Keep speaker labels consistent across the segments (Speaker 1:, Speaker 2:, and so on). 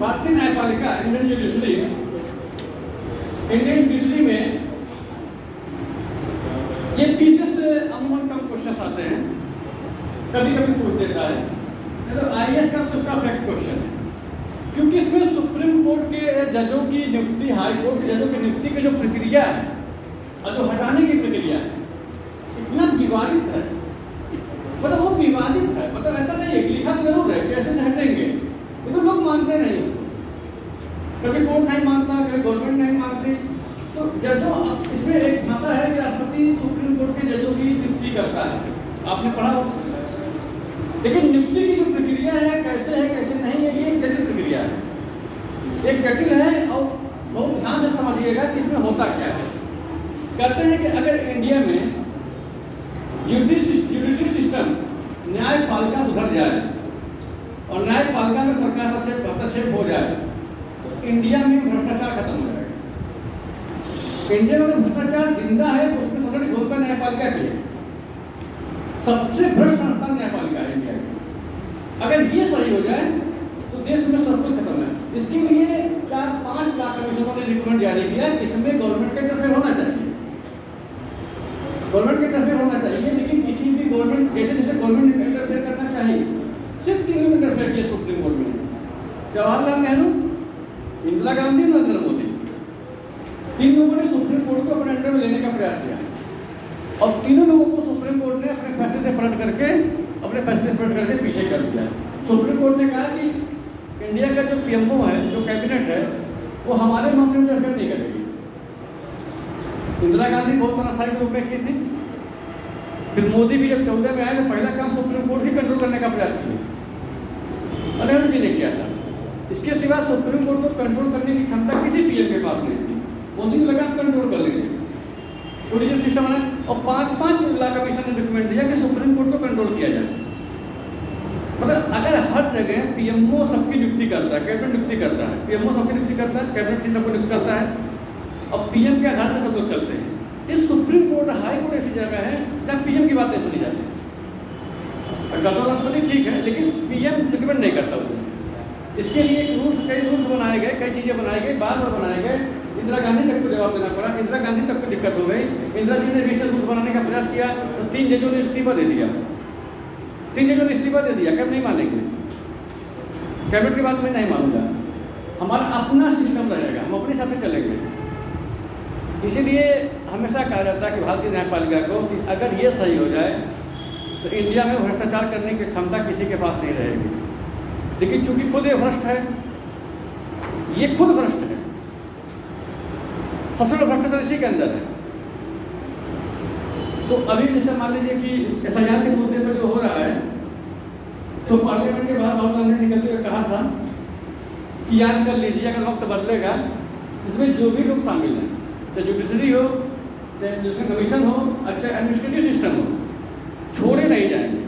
Speaker 1: भारतीय न्यायपालिका Indian judiciary में ये पीसेस से अमूमन कम क्वेश्चन आते हैं, कभी कभी पूछ देता है। तो आईएएस का तो उसका फैक्ट क्वेश्चन है, क्योंकि इसमें सुप्रीम कोर्ट के जजों की नियुक्ति, हाई कोर्ट के जजों की नियुक्ति की जो प्रक्रिया है और जो हटाने की प्रक्रिया है इतना विवादित है। मतलब वो विवादित है, मतलब ऐसा नहीं है कि लिखा तो जरूर है कैसे से हटेंगे, ये तो लोग मानते नहीं। कभी कोर्ट नहीं मानता, कभी गवर्नमेंट नहीं मानती। तो जजों, इसमें एक भाषा है कि राष्ट्रपति सुप्रीम कोर्ट के जजों की नियुक्ति करता है, आपने पढ़ा हो। लेकिन नियुक्ति की जो प्रक्रिया है कैसे नहीं है, ये एक जटिल प्रक्रिया है, एक जटिल है। और बहुत ध्यान से समझिएगा कि इसमें होता क्या है। कहते हैं कि अगर इंडिया में जुडिशरी सिस्टम, न्यायपालिका सुधर जाए और न्यायपालिका में सरकार हस्तक्षेप हो जाए तो इंडिया में भ्रष्टाचार खत्म हो जाएगा। इंडिया में भ्रष्टाचार जिंदा है तो उसमें सबसे बड़ी भूमिका न्यायपालिका की है। सबसे भ्रष्ट संस्थान न्यायपालिका है इंडिया की। अगर ये सही हो जाए तो देश में सब कुछ खत्म है। इसके लिए 4-5 लाख कमीशनों ने रिकमेंड जारी किया, इसमें गवर्नमेंट का इंटरफेयर होना चाहिए, गवर्नमेंट का इंटरफेयर होना चाहिए। लेकिन किसी भी गवर्नमेंट जैसे गवर्नमेंट इंटरफेयर करना चाहिए, सिर्फ 3 लोग इंटरफेयर किए सुप्रीम कोर्ट में, जवाहरलाल नेहरू, इंदिरा गांधी, नरेंद्र मोदी। 3 लोगों ने सुप्रीम कोर्ट को अपने अंडर में लेने का प्रयास किया और तीनों लोगों को सुप्रीम कोर्ट ने अपने फैसले से पलट करके पीछे कर दिया। सुप्रीम कोर्ट ने कहा कि इंडिया का जो पीएमओ है, जो कैबिनेट है, वो हमारे मामले में इंटरफेयर नहीं करेगी। इंदिरा गांधी बहुत तनाशाही के रूप में की थी। फिर मोदी भी जब 14 में आए तो पहला काम सुप्रीम कोर्ट ही कंट्रोल करने का प्रयास किया, नेहरू जी ने किया था। इसके सिवा सुप्रीम कोर्ट को कंट्रोल करने की क्षमता किसी पीएम के पास नहीं थी। मोदी को लगा कंट्रोल कर लेंगे, जुडिशरी सिस्टम है। और 5-5 लाख कमीशन ने रिकमेंड दिया कि सुप्रीम कोर्ट को कंट्रोल किया जाए। मतलब अगर हर जगह पीएमओ सबकी नियुक्ति करता है, कैबिनेट नियुक्ति करता है, पीएमओ सबकी नियुक्ति करता है, कैबिनेट सबको नियुक्त करता है और पीएम के आधार पर सब लोग चलते हैं। इस सुप्रीम कोर्ट, हाई कोर्ट ऐसी जगह है जहाँ पीएम की बात नहीं सुनी जाती। राष्ट्रपति ठीक है, लेकिन पीएम रिकमेंड नहीं करता उसको। इसके लिए कई रूल्स बनाए गए, कई चीज़ें बनाई गई, बार बनाए गए। इंदिरा गांधी तक को जवाब देना पड़ा, इंदिरा गांधी तक को दिक्कत हो गई। इंदिरा जी ने रिसेंट रूल्स बनाने का प्रयास किया तो 3 जजों ने इस्तीफा दे दिया। 3 जजों ने इस्तीफा दे दिया, कब नहीं मानेंगे, कैबिनेट की बात मैं नहीं मानूंगा। हमारा अपना सिस्टम रहेगा, हम अपने हिसाब से चलेंगे। इसीलिए हमेशा कहा जाता है कि भारतीय न्यायपालिका को कि अगर ये सही हो जाए तो इंडिया में भ्रष्टाचार करने की क्षमता किसी के पास नहीं रहेगी। लेकिन चूंकि खुद ये भ्रष्ट है, ये खुद भ्रष्ट है, सबसे बड़ा भ्रष्टाचार इसी के अंदर है। तो अभी जैसे मान लीजिए कि एसआईआर के मुद्दे पर जो हो रहा है, तो पार्लियामेंट के बाहर राहुल गांधी ने निकलते हुए कहा था कि याद कर लीजिए अगर वक्त बदलेगा, इसमें जो भी लोग शामिल हैं, चाहे जुडिशरी हो, चाहे इलेक्शन कमीशन हो, चाहे एडमिनिस्ट्रेटिव सिस्टम हो, छोड़े नहीं जाएंगे।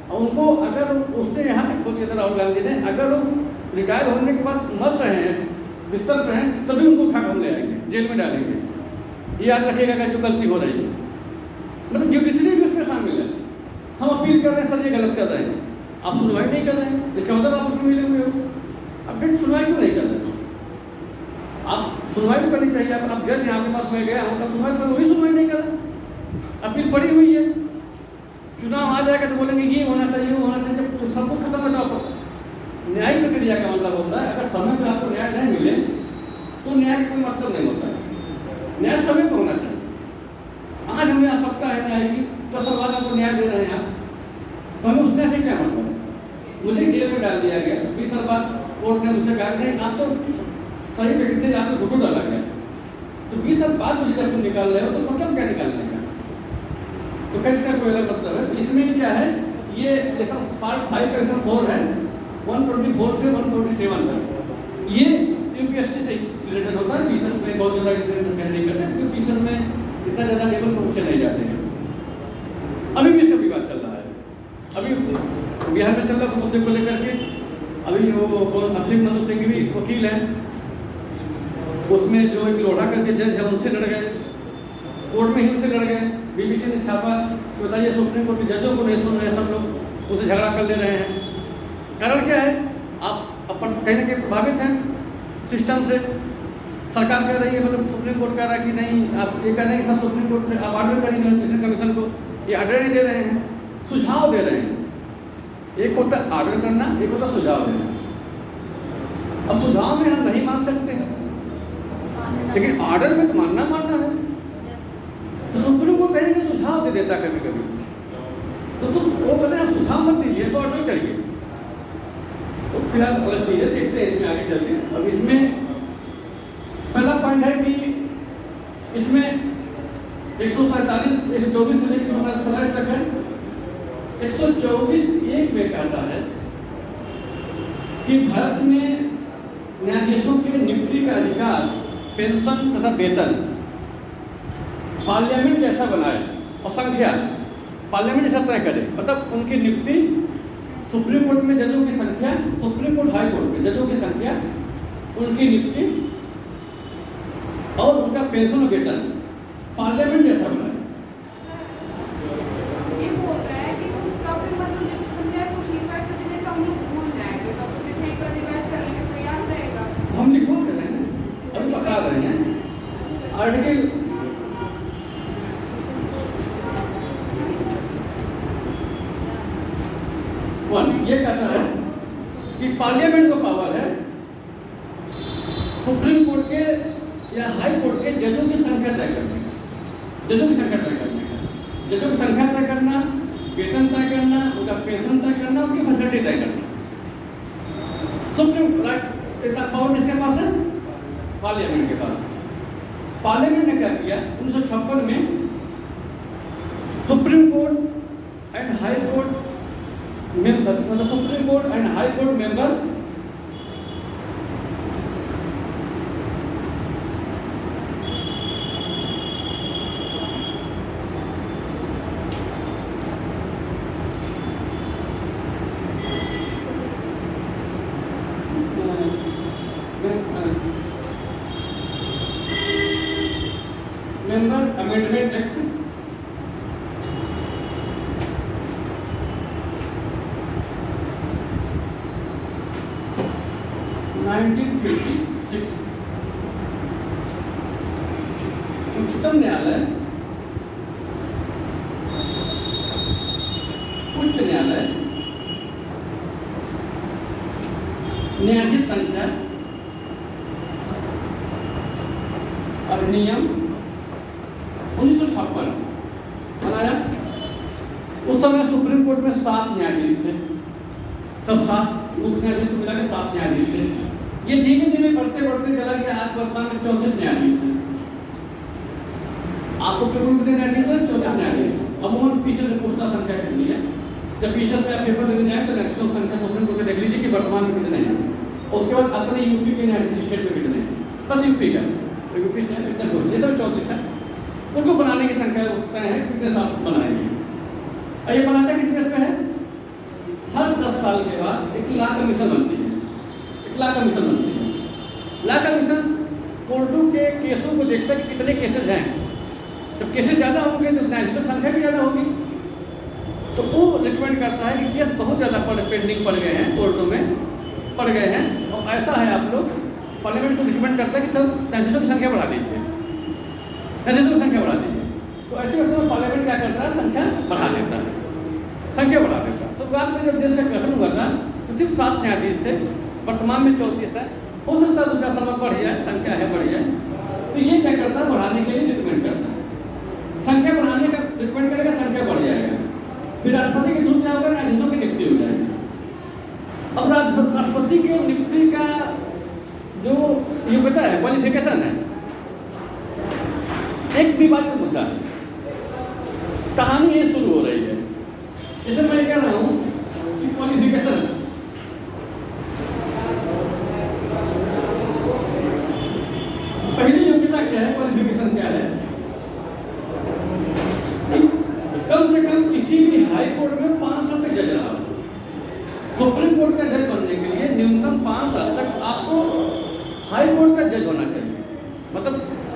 Speaker 1: और उनको अगर उसने यहाँ पे खोल दिया था राहुल गांधी ने, अगर वो रिटायर होने के बाद मर रहे हैं, बिस्तर पर हैं, तभी उनको उठा कर ले आएंगे, जेल में डालेंगे। ये याद रखिएगा कि जो गलती हो रही है, मतलब जुडिशरी भी उसमें शामिल है। हम अपील कर रहे हैं, सर ये गलत कर रहे हैं, आप सुनवाई नहीं कर रहे हैं, इसका मतलब आप उसमें मिले हुए हो। अब फिर सुनवाई क्यों नहीं कर रहे? आप सुनवाई तो करनी चाहिए। आप जज यहाँ के पास मैं गया हूँ, तब सुनवाई तो वही सुनवाई नहीं कर रहे, अपील पड़ी हुई है। चुनाव आ जाएगा तो बोलेंगे ये होना चाहिए, वो होना चाहिए। जब सब कुछ खत्म हो जाओ, न्यायिक प्रक्रिया का मतलब होता है अगर समय पर आपको न्याय नहीं मिले तो न्याय का कोई मतलब नहीं होता है। न्याय समय पर होना चाहिए। आज हमें आवश्यकता है न्याय की, तो सब पे डाल दिया गया। 20 साल बाद कोर्ट ने मुझसे कहा नहीं आप तो सही व्यक्ति थे, आपने फोटो डाला गया, तो 20 साल बाद मुझे जब तुम निकाल रहे हो तो मतलब क्या निकालने का? तो कैसे का कोई अलग मतलब है। इसमें क्या है, ये जैसा पार्ट 5 का सेक्शन 4 है 124 से 147 तक, ये यूपीएससी से रिलेटेड होता है। पीसर में बहुत ज़्यादा नहीं करते क्योंकि पीसर में इतना ज़्यादा लेवल पर ऊँचे नहीं जाते हैं। अभी भी इसका विवाद चल रहा है, अभी बिहार में चल रहा है मुद्दे को लेकर के। अभी वो नरसिंह मधु सिंह भी वकील हैं, उसमें जो एक लोढ़ा करके जज है उनसे लड़ गए, कोर्ट में ही उनसे लड़ गए। बीबीसी ने छापा कि बताइए सुप्रीम कोर्ट के जजों को नहीं सुन रहे, सब लोग उसे झगड़ा कर ले रहे हैं। कारण क्या है, आप अपन कहीं ना कहीं प्रभावित हैं सिस्टम से। सरकार कह रही है, मतलब सुप्रीम कोर्ट कह रहा है कि नहीं, आप ये कह रहे हैं कि सब सुप्रीम कोर्ट से आप ऑर्डर करेंगे इलेक्शन कमीशन को, ये ऑर्डर नहीं दे रहे हैं, सुझाव दे रहे हैं। एक होता ऑर्डर करना, एक होता सुझाव देना। अब सुझाव में हम नहीं मान सकते हैं, लेकिन ऑर्डर में तो मानना है। तो सुप्रीम कोर्ट कहेंगे सुझाव दे देता कभी कभी, तो तुम वो कहते हैं सुझाव मत दीजिए तो ऑर्डर करिए। तो फिलहाल अलग चीज़ है, देखते हैं इसमें आगे चलते हैं। अब इसमें पहला पॉइंट है कि इसमें 147 124 से लेकर 127 तक है। 124(1) में कहता है कि भारत में न्यायाधीशों के नियुक्ति का अधिकार, पेंशन तथा वेतन पार्लियामेंट जैसा बनाए और संख्या पार्लियामेंट जैसा तय करे। मतलब उनकी नियुक्ति सुप्रीम कोर्ट में जजों की संख्या, सुप्रीम कोर्ट हाई कोर्ट में जजों की संख्या, उनकी नियुक्ति और उनका पेंशन और वेतन पार्लियामेंट जैसा बनाए। हम लिखवा रहे हैं, अभी बता रहे हैं। आर्टिकल 1 ये कहता है कि पार्लियामेंट को पावर है सुप्रीम कोर्ट के या हाई कोर्ट के जजों की संख्या तय करने का, जजों की संख्या तय करने का, जजों की संख्या तय करना, वेतन तय करना, उनका पेंशन तय करना, उनकी फैसिलिटी तय करना। सुप्रीम पावर किसके पास है? पार्लियामेंट के पास। पार्लियामेंट ने क्या किया 1956 में, Supreme Court and High Court members, मतलब Supreme Court and High Court member amendment act 1956 उच्चतम न्यायालय, उच्च न्यायालय न्यायाधीश संख्या अधिनियम 1956 बनाया। उस समय सुप्रीम कोर्ट में 7 न्यायाधीश थे, तब 7 मुख्य न्यायाधीश को मिला के 7 न्यायाधीश थे। ये धीमे धीमे बढ़ते चला गया, आज वर्तमान में 34 न्यायाधीश हैं। आज सुप्रीम कोर्ट के न्यायाधीश हैं 34 न्यायाधीश। अमूमन पीछे से पूछना संख्या कितनी है, जब पीछे में आप पेपर देने जाए तो मैक्सिमम संख्या सुप्रीम कोर्ट देख लीजिए कि वर्तमान में कितने हैं, उसके बाद अपने यूपी के न्यायाधीश स्टेट में कितने हैं, बस यूपी का, तो यूपी से इतना कुछ, ये सब 34 है। उनको बनाने की संख्या तय है कितने साल बनाएंगे। और ये बनाता किस बेस पे है? हर 10 साल के बाद एक लॉ कमीशन बनती है, एक लॉ कमीशन बनती है। लॉ कमीशन कोर्टों के केसों को देखता है कि कितने केसेज हैं। जब केसेज ज़्यादा होंगे तो न्यायाधीशों की संख्या भी ज़्यादा होगी, तो वो रिकमेंड करता है कि केस बहुत ज़्यादा पेंडिंग पड़ गए हैं, कोर्टों में पड़ गए हैं, और ऐसा है आप लोग पार्लियामेंट को रिकमेंड करता है कि सब न्यायाधीशों की संख्या बढ़ा दीजिए, न्यायाधीशों की संख्या बढ़ा दीजिए। तो ऐसे अवस्था में पार्लियामेंट क्या करता है? संख्या बढ़ा देता है, संख्या बढ़ा देता है। तो बाद में जब देश का गठन हुआ था तो सिर्फ 7 न्यायाधीश थे, वर्तमान में 34 है। हो सकता है 2-4 साल में बढ़ जाए, संख्या है बढ़ जाए। तो ये क्या करता है? बढ़ाने के लिए रिकमेंड करता है, संख्या बढ़ाने का रिकमेंड करेगा, संख्या बढ़ जाएगा, फिर राष्ट्रपति के थ्रू क्या होगा? न्यायाधीशों की नियुक्ति हो जाएगी। अब राष्ट्रपति की नियुक्ति का जो योग्यता है, क्वालिफिकेशन है, एक विवादित मुद्दा है। कहानी ये शुरू हो रही है, जैसे मैं कह रहा हूं कि क्वालिफिकेशन, पहली योग्यता क्या है, क्वालिफिकेशन क्या है कि कम से कम किसी भी हाई कोर्ट में 5 साल तक जज रहा हो। सुप्रीम कोर्ट का जज बनने के लिए न्यूनतम 5 साल तक आपको हाई कोर्ट का जज होना चाहिए। मतलब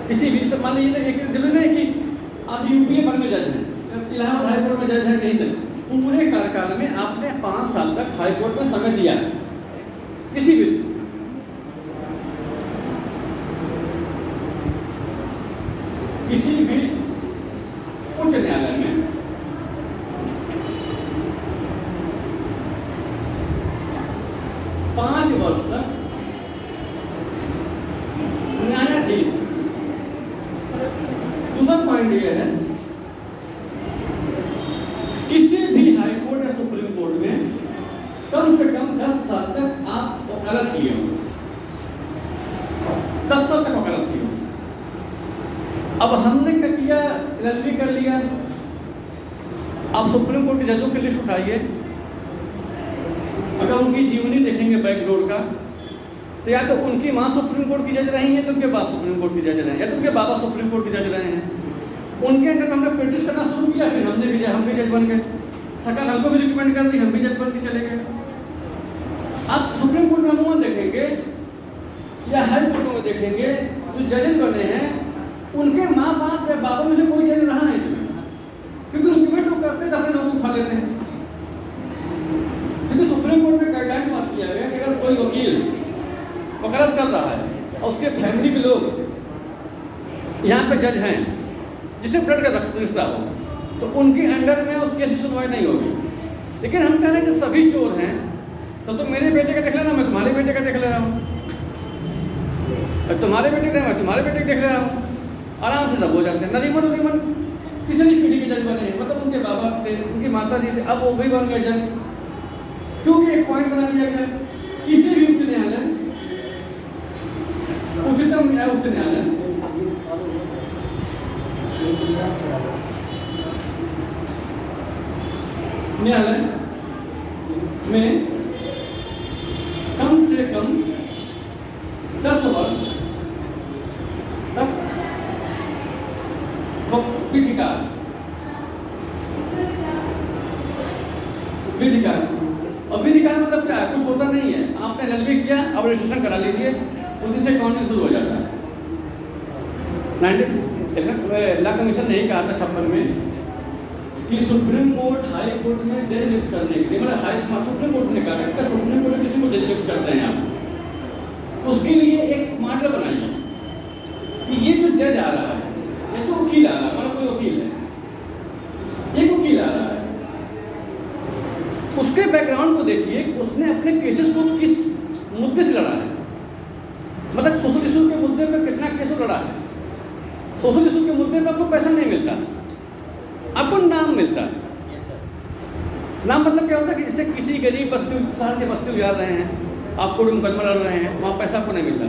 Speaker 1: किसी भी, मान लीजिए एक जरूरी नहीं कि आप यूपीए भर में जज हैं, इलाहाबाद हाई कोर्ट में जज है, कहीं से पूरे कार्यकाल में आपने 5 साल तक हाई कोर्ट में समय दिया है किसी भी उच्च न्यायालय में। 5 वर्ष तक न्यायाधीश। दूसरा पॉइंट यह है, किसी भी हाई कोर्ट या सुप्रीम कोर्ट में कम से कम 10 साल तक आप वकालत किए हो, 10 साल तक वकालत किए हो। अब हमने क्या किया, LLB कर लिया। आप सुप्रीम कोर्ट के जजों की लिस्ट उठाइए, अगर उनकी जीवनी देखेंगे बैकग्राउंड का, तो या तो उनकी माँ सुप्रीम कोर्ट की जज रही है, तो उनके बाप सुप्रीम कोर्ट की जज रहे हैं, या तो उनके बाबा सुप्रीम कोर्ट की जज रहे हैं। उनके अंदर हमने प्रैक्टिस करना शुरू किया, फिर हम भी जज बन गए। सरकार हमको भी रिकमेंड कर दी, हम भी जज बन के चले गए। आप सुप्रीम कोर्ट में अमूमन देखेंगे या हाई कोर्टों में देखेंगे, जो जजेस बने हैं उनके माँ बाप या बाबा में से कोई जज रहा है इसमें, क्योंकि रिकमेंड तो करते थे, अपने नौकरी उठा लेते हैं। क्योंकि सुप्रीम कोर्ट में गाइडलाइन पास किया गया कि अगर कोई वकील वकालत कर रहा है और उसके फैमिली के लोग यहाँ पे जज हैं जिसे ब्लड का रिश्ता हो, तो उनके अंडर में उस केस की सुनवाई नहीं होगी। लेकिन हम कह रहे हैं जब सभी चोर हैं तो मेरे बेटे का देख लेना, मैं तुम्हारे बेटे का देख ले रहा हूँ, तुम्हारे बेटे का मैं तुम्हारे बेटे का देख ले रहा हूँ, आराम से सब हो जाते हैं। नरीमन तीसरी पीढ़ी के जज बने हैं, मतलब उनके बाबा थे, उनकी माता जी थे, अब वो भी बन गए जज। क्योंकि एक पॉइंट बना दिया गया, किसी भी उच्च न्यायालय, उच्चतम या उच्च न्यायालय में कम से कम 10 वर्ष तक विधिकार और विधिकार मतलब क्या है, कुछ होता नहीं है। आपने LLB किया, अब रजिस्ट्रेशन करा लीजिए, उस दिन से काउंटिंग शुरू हो जाता है। 19 लॉ कमीशन ने यही कहा था 56 में कि सुप्रीम कोर्ट हाई कोर्ट में जज नियुक्त करने के लिए, मतलब सुप्रीम कोर्ट ने कहा कि सुप्रीम कोर्ट में किसी को जज नियुक्त करते हैं आप, उसके लिए एक मॉडल बनाइए कि ये जो जज आ रहा है, ये जो वकील आ रहा है, मतलब कोई वकील है, एक वकील आ रहा है, उसके बैकग्राउंड को देखिए, उसने अपने केसेस को किस मुद्दे से लड़ा है, मतलब सोशल इशू के मुद्दे पर कितना केस लड़ा है। सोशल इशू के मुद्दे पर आपको पैसा नहीं मिलता, आपको नाम मिलता है। नाम मतलब क्या होता है कि जैसे किसी गरीब बस्ती, शहर के बस्ती उजाड़ रहे हैं, आपको भी मुकदमा लड़ रहे हैं, वहाँ पैसा आपको नहीं मिलता।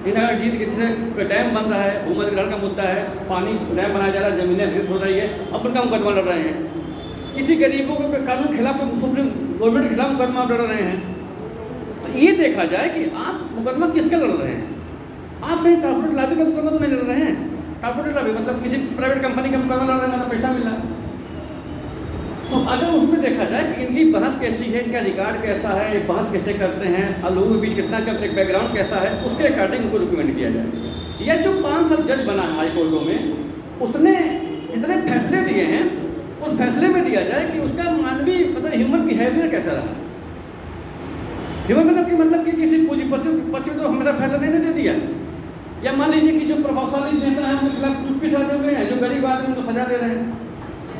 Speaker 1: लेकिन अगर जीत किसी डैम बन रहा है, भूमध्यरेखा का मुद्दा है, पानी डैम बनाया जा रहा है, जमीनें विकृत हो रही है, अब उनका मुकदमा लड़ रहे हैं। किसी गरीबों के कानून के खिलाफ सुप्रीम गवर्नमेंट के खिलाफ मुकदमा लड़ रहे हैं, तो ये देखा जाए कि आप मुकदमा किसका लड़ रहे हैं। आप कहीं कॉर्पोरेट लॉबी का मुकदमा तो नहीं लड़ रहे हैं, कॉर्पोरेट लॉबी मतलब किसी प्राइवेट कंपनी का मुकदमा लड़ रहे हैं, मतलब पैसा मिल रहा है। तो अगर उसमें देखा जाए कि इनकी बहस कैसी है, इनका रिकॉर्ड कैसा है, ये बहस कैसे करते हैं, और लोगों के बीच कितना एक बैकग्राउंड कैसा है, उसके अकॉर्डिंग उनको रिकमेंड किया जाए। या जो 5 साल जज बना है हाई कोर्टों में, उसने इतने फैसले दिए हैं, उस फैसले में दिया जाए कि उसका मानवीय मतलब ह्यूमन बिहेवियर कैसा रहा। ह्यूमन मतलब कि किसी पूंजीपति पक्ष में तो हमेशा फैसला नहीं दे दिया, या मान लीजिए कि जो प्रभावशाली नेता है उनके खिलाफ चुप्पी साधे हुए हैं, जो गरीब आदमी उनको सजा दे रहे हैं।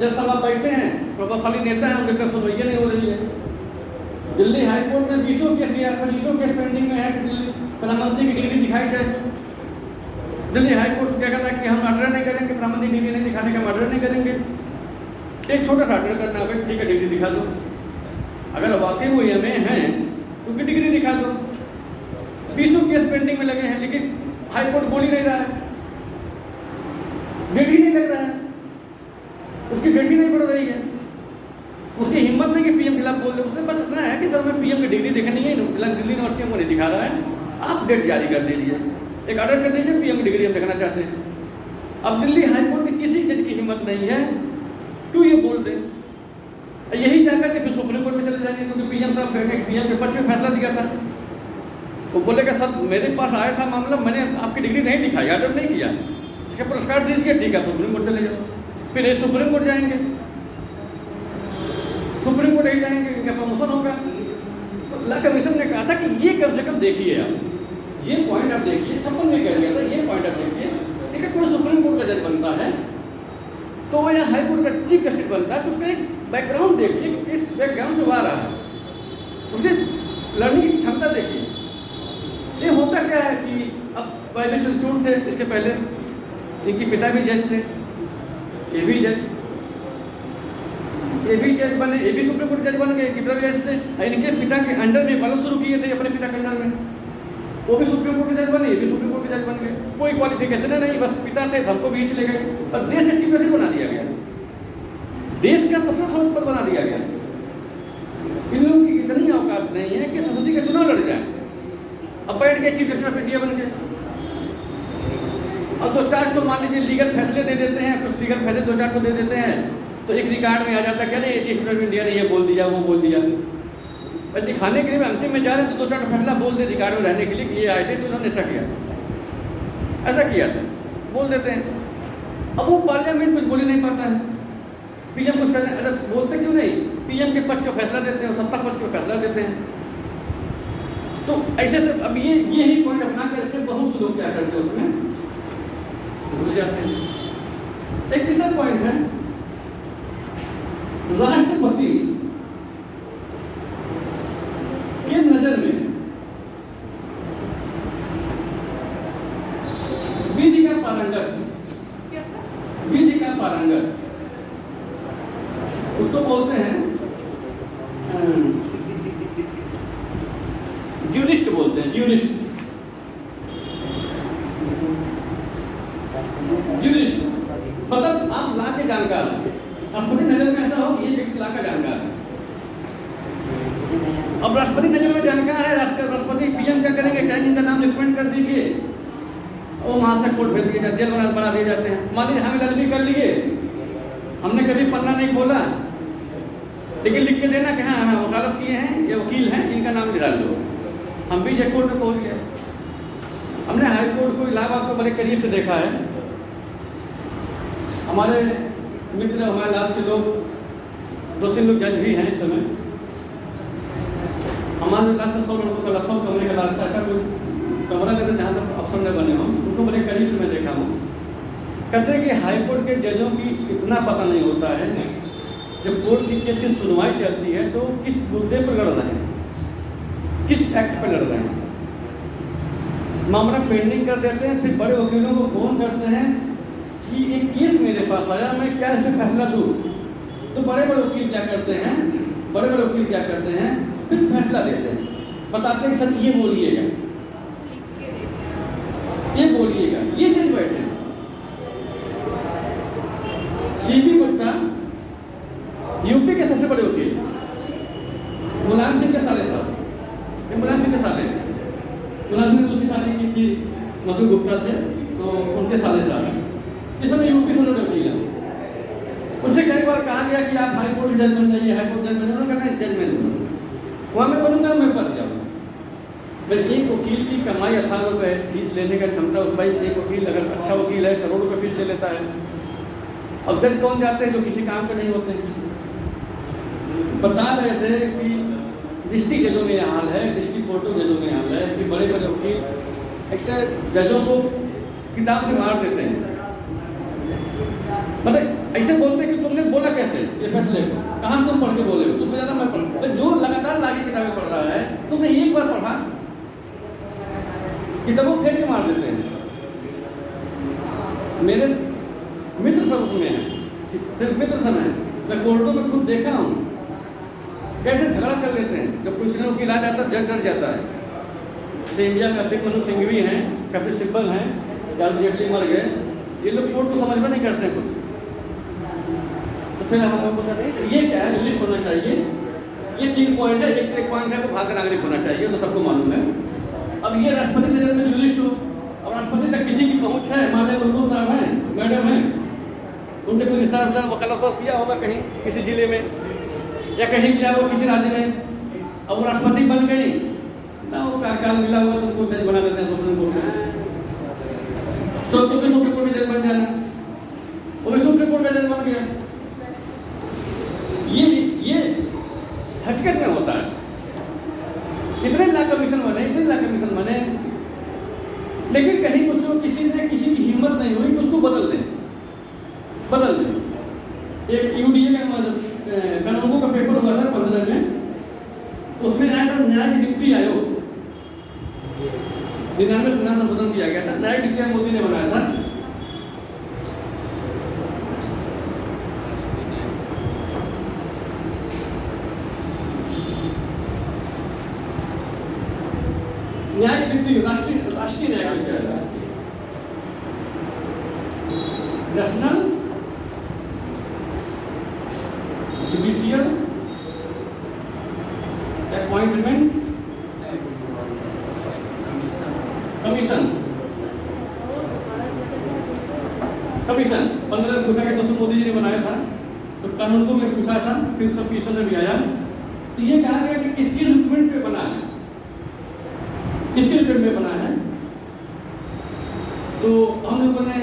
Speaker 1: जज साहब बैठे हैं, प्रभावशाली नेता हैं, उनके खिलाफ सुनवाई नहीं हो रही है। दिल्ली हाई कोर्ट में 20 केस गया, 25 केस पेंडिंग में है कि दिल्ली प्रधानमंत्री की डिग्री दिखाई जाए। दिल्ली हाई कोर्ट क्या कहता है कि हम ऑर्डर नहीं करेंगे, प्रधानमंत्री डिग्री नहीं दिखाने का ऑर्डर नहीं करेंगे। एक छोटा सा ऑर्डर करना है, ठीक है डिग्री दिखा दो। अगर वाकई वो EMA हैं क्योंकि डिग्री दिखा दो। 20 केस पेंडिंग में लगे हैं, लेकिन हाई कोर्ट बोल ही नहीं रहा है, डेट ही नहीं लग रहा है, उसकी डेट ही नहीं बढ़ रही है, उसकी हिम्मत नहीं कि पीएम के खिलाफ बोल दे। उसने बस इतना है कि सर मैं पीएम की डिग्री देखनी है, दिल्ली यूनिवर्सिटी हमको नहीं दिखा रहा है, आप डेट जारी कर दीजिए, एक ऑर्डर कर दीजिए, पीएम की डिग्री हम देखना चाहते हैं। अब दिल्ली हाईकोर्ट की किसी जज की हिम्मत नहीं है क्यों ये बोल दे, यही जाकर के फिर सुप्रीम कोर्ट में चले जाएंगे, क्योंकि पीएम साहब पीएम के पक्ष में फैसला दिया था। वो बोलेगा सर मेरे पास आया था मामला, मैंने आपकी डिग्री नहीं दिखाई, ऑर्डर नहीं किया, इसका पुरस्कार दीजिए, ठीक है सुप्रीम कोर्ट चले जाओ। फिर ये सुप्रीम कोर्ट जाएंगे, सुप्रीम कोर्ट ही जाएंगे, इनका प्रमोशन होगा। तो लॉ कमीशन ने कहा था कि ये कम से कम देखिए आप, ये पॉइंट आप देखिए, 56 में कह दिया था, ये पॉइंट आप देखिए। देखिए कोई सुप्रीम कोर्ट का जज बनता है तो या हाई कोर्ट का चीफ जस्टिस बनता है तो उसका एक बैकग्राउंड देखिए कि किस बैकग्राउंड से वो आ रहा है, उसकी लर्निंग की क्षमता देखिए। ये होता क्या है कि अब पहले जो चूट थे, इसके पहले इनके पिता भी जज थे, ये भी जज बने, ये भी सुप्रीम कोर्ट जज बन गए, पिता जज थे, इनके पिता के अंडर में वर्क शुरू किए थे अपने पिता के अंडर में, वो भी सुप्रीम कोर्ट के जज बने, ये भी सुप्रीम कोर्ट के जज बन गए। कोई क्वालिफिकेशन नहीं, बस पिता थे, धन को बीच ले गए और देश का चीफ जस्टिस बना दिया गया, देश का सबसे सर्वोच्च पद बना दिया गया। इन लोगों की इतनी औकात नहीं है कि संसदीय का चुनाव लड़ जाए, अब बैठ गए चीफ जस्टिस ऑफ इंडिया बन गए। अब 2-4 तो मान लीजिए लीगल फैसले दे देते हैं, कुछ लीगल फैसले 2-4 तो दे देते हैं, तो एक रिकॉर्ड में आ जाता है क्या नहीं चीफ जस्टिस ऑफ इंडिया ने ये बोल दिया, वो बोल दिया। पर दिखाने के लिए अंतिम में जा रहे हैं तो 2-4 फैसला बोल दे रिकॉर्ड में रहने के लिए कि ये आए थे तो उन्होंने ऐसा किया था, बोल देते हैं। अब वो पार्लियामेंट कुछ बोल ही नहीं पाता है, पीएम कुछ करने, अच्छा बोलते क्यों नहीं, पीएम के पक्ष का फैसला देते हैं, सत्ता पक्ष का फैसला देते हैं। तो ऐसे से अब ये ही पॉइंट अपना करके बहुत से लोग क्या करते हैं उसमें भूल जाते हैं। एक तीसरा पॉइंट है राष्ट्रपति की नजर में विधि का पारंगत, विधि का पारंगत उसको बोलते हैं ज्यूरिस्ट बोलते हैं, ज्यूरिस्ट मतलब आप ला के जानकार हैं, अपनी नजर में ऐसा हो ये व्यक्ति ला का जानकार है। अब राष्ट्रपति नजर में जानकार है, राष्ट्रपति पीएम क्या करेंगे, कहेंगे इनका नाम रिकमेंड कर दीजिए, वो वहां से कोर्ट भेज दिया, जेल बना दिए जाते हैं। मान लीजिए हमें ललबी कर लिए, हमने कभी पन्ना नहीं खोला, लेकिन लिख के देना कि हाँ हाँ वकालत किए हैं, ये वकील हैं, इनका नाम निकाल लो। हम भी जज कोर्ट में पहुंच गए। हमने हाई कोर्ट को इलाहाबाद को बड़े करीब से देखा है। हमारे मित्र, हमारे लास्ट के लोग 2-3 लोग जज भी हैं इस समय। हमारे लास्ट 100 लोगों का 100 कमरे का लास्ट ऐसा कोई कमरा कहते जहाँ सब अफसर ने बने हों, उनको बड़े करीब से मैं देखा हूँ। कहते हैं कि हाई कोर्ट के जजों की इतना पता नहीं होता है जब कोर्ट की केस की सुनवाई चलती है तो किस मुद्दे पर लड़ रहे हैं, किस एक्ट पर लड़ रहे हैं। मामला पेंडिंग कर देते हैं, फिर बड़े वकीलों को फोन करते हैं कि एक केस मेरे पास आया, मैं क्या इसमें फैसला दूँ। तो बड़े बड़े वकील क्या करते हैं, फिर फैसला देते हैं, बताते हैं कि सर ये बोलिएगा, ये जज बैठे हैं। सीबी गुप्ता यूपी के सबसे बड़े वकील, मुलायम सिंह के साले साहब, मुलायम सिंह ने दूसरी शादी की थी मधु गुप्ता से, तो उनके साले साहब इस समय यूपी से बड़े वकील हैं। उससे कई बार कहा गया कि आप हाई कोर्ट जज बन जाइए, हाई कोर्ट जज बन जाइए, कहना जज में नहीं, वहाँ मैं बनूंगा, मैं बन जाऊँगा। भाई एक वकील की कमाई 18 रुपये फीस लेने का क्षमता, भाई एक वकील अगर अच्छा वकील है करोड़ों रुपये फीस ले लेता है। अब जज कौन जाते हैं जो किसी काम के नहीं होते हैं। बता रहे थे कि डिस्ट्रिक्ट जजों में यह हाल है, डिस्ट्रिक्ट कोर्टों जजों में हाल है कि बड़े बड़े वकील ऐसे जजों को किताब से मार देते हैं। मतलब ऐसे बोलते हैं कि तुमने बोला कैसे ये फैसले को, कहाँ से तुम पढ़ के बोले हो, तुमसे ज़्यादा मैं पढ़, जो लगातार लाके किताबें पढ़ रहा है, तुमने एक बार पढ़ा, किताबों फेंक के मार देते हैं। मेरे मित्र सब उसमें हैं, सिर्फ मित्र सब हैं, मैं कोर्टों में खुद देखा हूँ कैसे झगड़ा कर लेते हैं। जब कोई सिनेमा की ला जाता है जज डर जाता है। जैसे इंडिया में असिक मनु सिंघवी हैं, कपिल सिब्बल हैं, अरुण जेटली मर गए, ये लोग कोर्ट को समझ में नहीं करते कुछ। तो फिर हम लोग पूछा नहीं ये क्या है, लिस्ट होना चाहिए। ये 3 पॉइंट है। एक पॉइंट है तो भारत का नागरिक होना चाहिए, तो सबको मालूम है। अब ये राष्ट्रपति नजर में जो लिस्ट हो, अब राष्ट्रपति तक किसी की पहुंच है, माननीय मुर्मू साहब हैं, मैडम हैं, उनके कोई विस्तार से वकालत किया होगा कहीं किसी जिले में या कहीं किया होगा किसी राज्य में। अब वो राष्ट्रपति बन गई ना, वो कार्यकाल मिला हुआ तो उनको जज बना देते हैं सुप्रीम कोर्ट में। तो सुप्रीम कोर्ट में जज बन जाना, वो भी सुप्रीम कोर्ट में जज बन गया। ये हकीकत में होता है। इतने लाख कमीशन बने, इतने लाख कमीशन बने, लेकिन कहीं कुछ किसी की हिम्मत नहीं हुई कि उसको बदल दें। एक यूडीए का कानूनों का पेपर हुआ था 15 में, तो उसमें आया था न्यायिक नियुक्ति आयोग। 99 संविधान संशोधन किया गया था, न्यायिक नियुक्ति मोदी ने बनाया था। न्यायिक नियुक्ति राष्ट्रीय न्यायिक नेशनल जुडिशियल अपॉइंटमेंट कमीशन 15 पूछा गया, तो मोदी जी ने बनाया था। तो कानून को में पूछा था, फिर सब क्वेश्चन में भी आया। तो ये कहा गया कि किसकी रिक्रूटमेंट पे बना है, किसके रिक्रूटमेंट में बना है। तो हम लोगों ने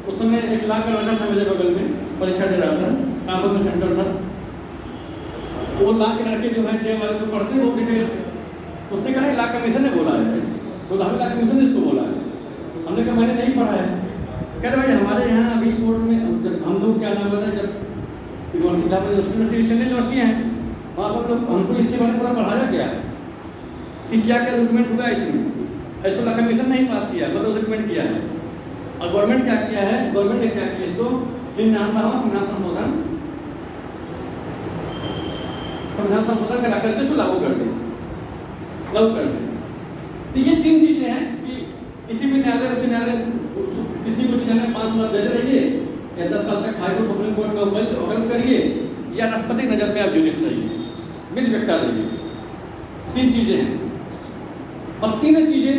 Speaker 1: उस समय एक लाख का लड़का था मेरे बगल में, परीक्षा दे रहा था, कानपुर में सेंटर था। वो लाख के लड़के जो हैं जे वाले जो पढ़ते हैं वो डिटेल, उसने कहा लाख कमीशन ने बोला है, तो हमें लाख कमीशन ने इसको बोला है। हमने कहा मैंने नहीं पढ़ा है। कह रहे भाई हमारे यहाँ अभी कोर्ट में हम लोग क्या नाम बताए, जब यूनिवर्सिटी यूनिवर्सिटी हैं वहाँ पर लोग हमको इसके बारे में पूरा पढ़ाया गया कि क्या क्या डॉक्यूमेंट हुआ इसमें। इसको लाख कमीशन नहीं पास किया, मतलब डॉक्यूमेंट किया है। और गवर्नमेंट क्या किया है, गवर्नमेंट ने क्या किया, इसको संविधान संशोधन करा करके इसको लागू कर दें। तो ये 3 चीजें हैं कि किसी भी न्यायालय, उच्च न्यायालय, किसी भी उच्च न्यायालय में 5 साल जज रहिए या 10 साल तक हाईकोर्ट सुप्रीम कोर्ट में वकालत करिए या राष्ट्रपति नजर में आप जुडिस रहिए, विधि व्यक्ता रहिए। 3 चीजें हैं। अब 3 चीजें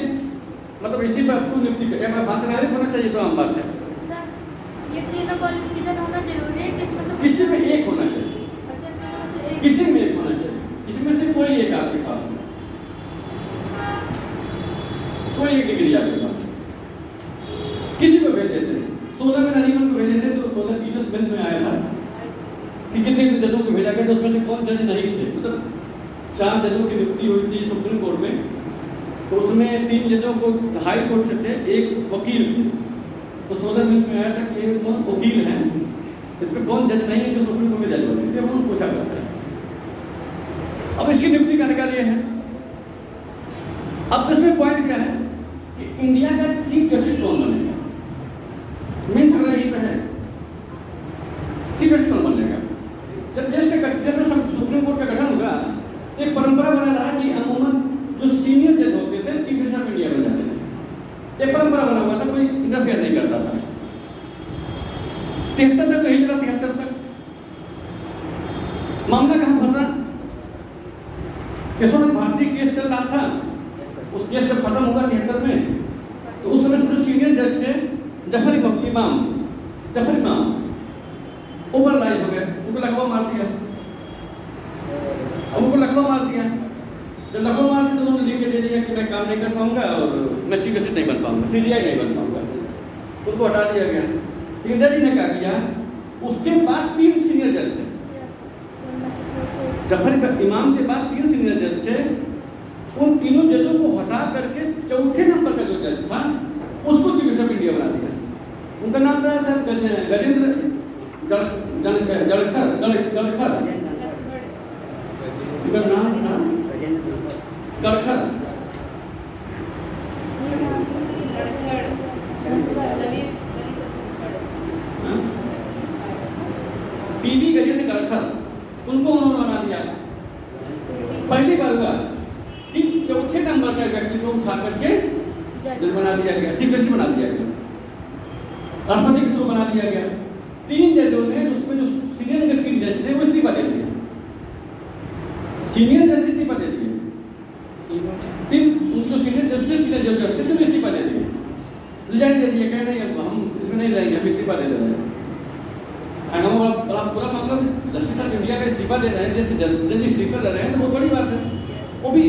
Speaker 1: मतलब इसी पर आपको नियुक्ति करें, भारत नागरिक होना चाहिए, तो आम बात है।
Speaker 2: सर ये तीनों क्वालिफिकेशन होना जरूरी है, किसमें से
Speaker 1: किसी में एक होना चाहिए, किसी में एक होना चाहिए, इसमें से कोई एक आपके पास, कोई एक डिग्री आपके पास, किसी को भेज देते हैं। 16 में नरीमन को भेजे थे, तो 16 पीसेस बेंच में आया था कि कितने जजों को भेजा गया, तो उसमें से कौन जज नहीं थे। मतलब 4 जजों की नियुक्ति हुई थी सुप्रीम कोर्ट में, तो उसमें 3 जजों को हाई कोर्ट से थे, एक वकील थे। तो 16 में इसमें आया था कि ये कौन वकील हैं, इसमें कौन जज नहीं है जो सुप्रीम कोर्ट में जज बने थे, वो पूछा करता है। अब इसकी नियुक्ति का अधिकार ये है। अब इसमें पॉइंट क्या है कि इंडिया का चीफ जस्टिस कौन बनेगा, मेन झगड़ा यही तो है, चीफ जस्टिस कौन बनेगा। जब देश में सुप्रीम कोर्ट का गठन होगा, एक परंपरा बना रहा कि अमूमन जो सीनियर जज होते थे चीफ जस्टिस ऑफ इंडिया बन जाते थे। एक परंपरा बना हुआ था, कोई इंटरफेयर नहीं करता था। 73 तक तो ही चला, 73 तक मामला कहाँ फंसा, केशव भारती केस चल रहा था, उस केस जब खत्म हुआ 73 में, तो उस समय से जो सीनियर जज थे जफर इमाम ओवर लाइव हो गए, उनको लकवा मार दिया। जब लकवा मार दिया तो उन्होंने लिख के दे दिया कि मैं काम नहीं कर पाऊंगा और मैं चीफ जस्टिस नहीं बन पाऊंगा, CJI नहीं बन पाऊंगा, उनको हटा दिया गया। इंदिरा जी ने क्या किया, उसके बाद 3 सीनियर जज थे, जफर इमाम के बाद 3 सीनियर जज थे। उन तीनों जजों को हटा करके चौथे नंबर का जो जज था उसको चीफ जस्टिस ऑफ इंडिया बना दिया। उनका नाम था सर गजेंद्र गड़खर, उनका नाम था गड़खर। PV गजेंद्र गड़खर, उनको उन्होंने बना दिया। पहली बार हुआ कि चौथे नंबर का व्यक्ति को उठा करके जज बना दिया गया, चीफ जस्टिस बना दिया गया, राष्ट्रपति के थ्रू बना दिया गया। 3 जजों ने उसमें जो सीनियर के 3 जज थे वो इस्तीफा दे दिया, सीनियर जज इस्तीफा दे दिए, 3 जो सीनियर जज थे तो इस्तीफा दे दिए, रिजाइन दे दिया, कह नहीं हम इसमें नहीं रहेंगे, हम इस्तीफा दे रहे हैं। हम पूरा मतलब जस्टिस ऑफ इंडिया का इस्तीफा दे रहे हैं, जज इस्तीफा दे रहे हैं तो बहुत बड़ी बात है, वो भी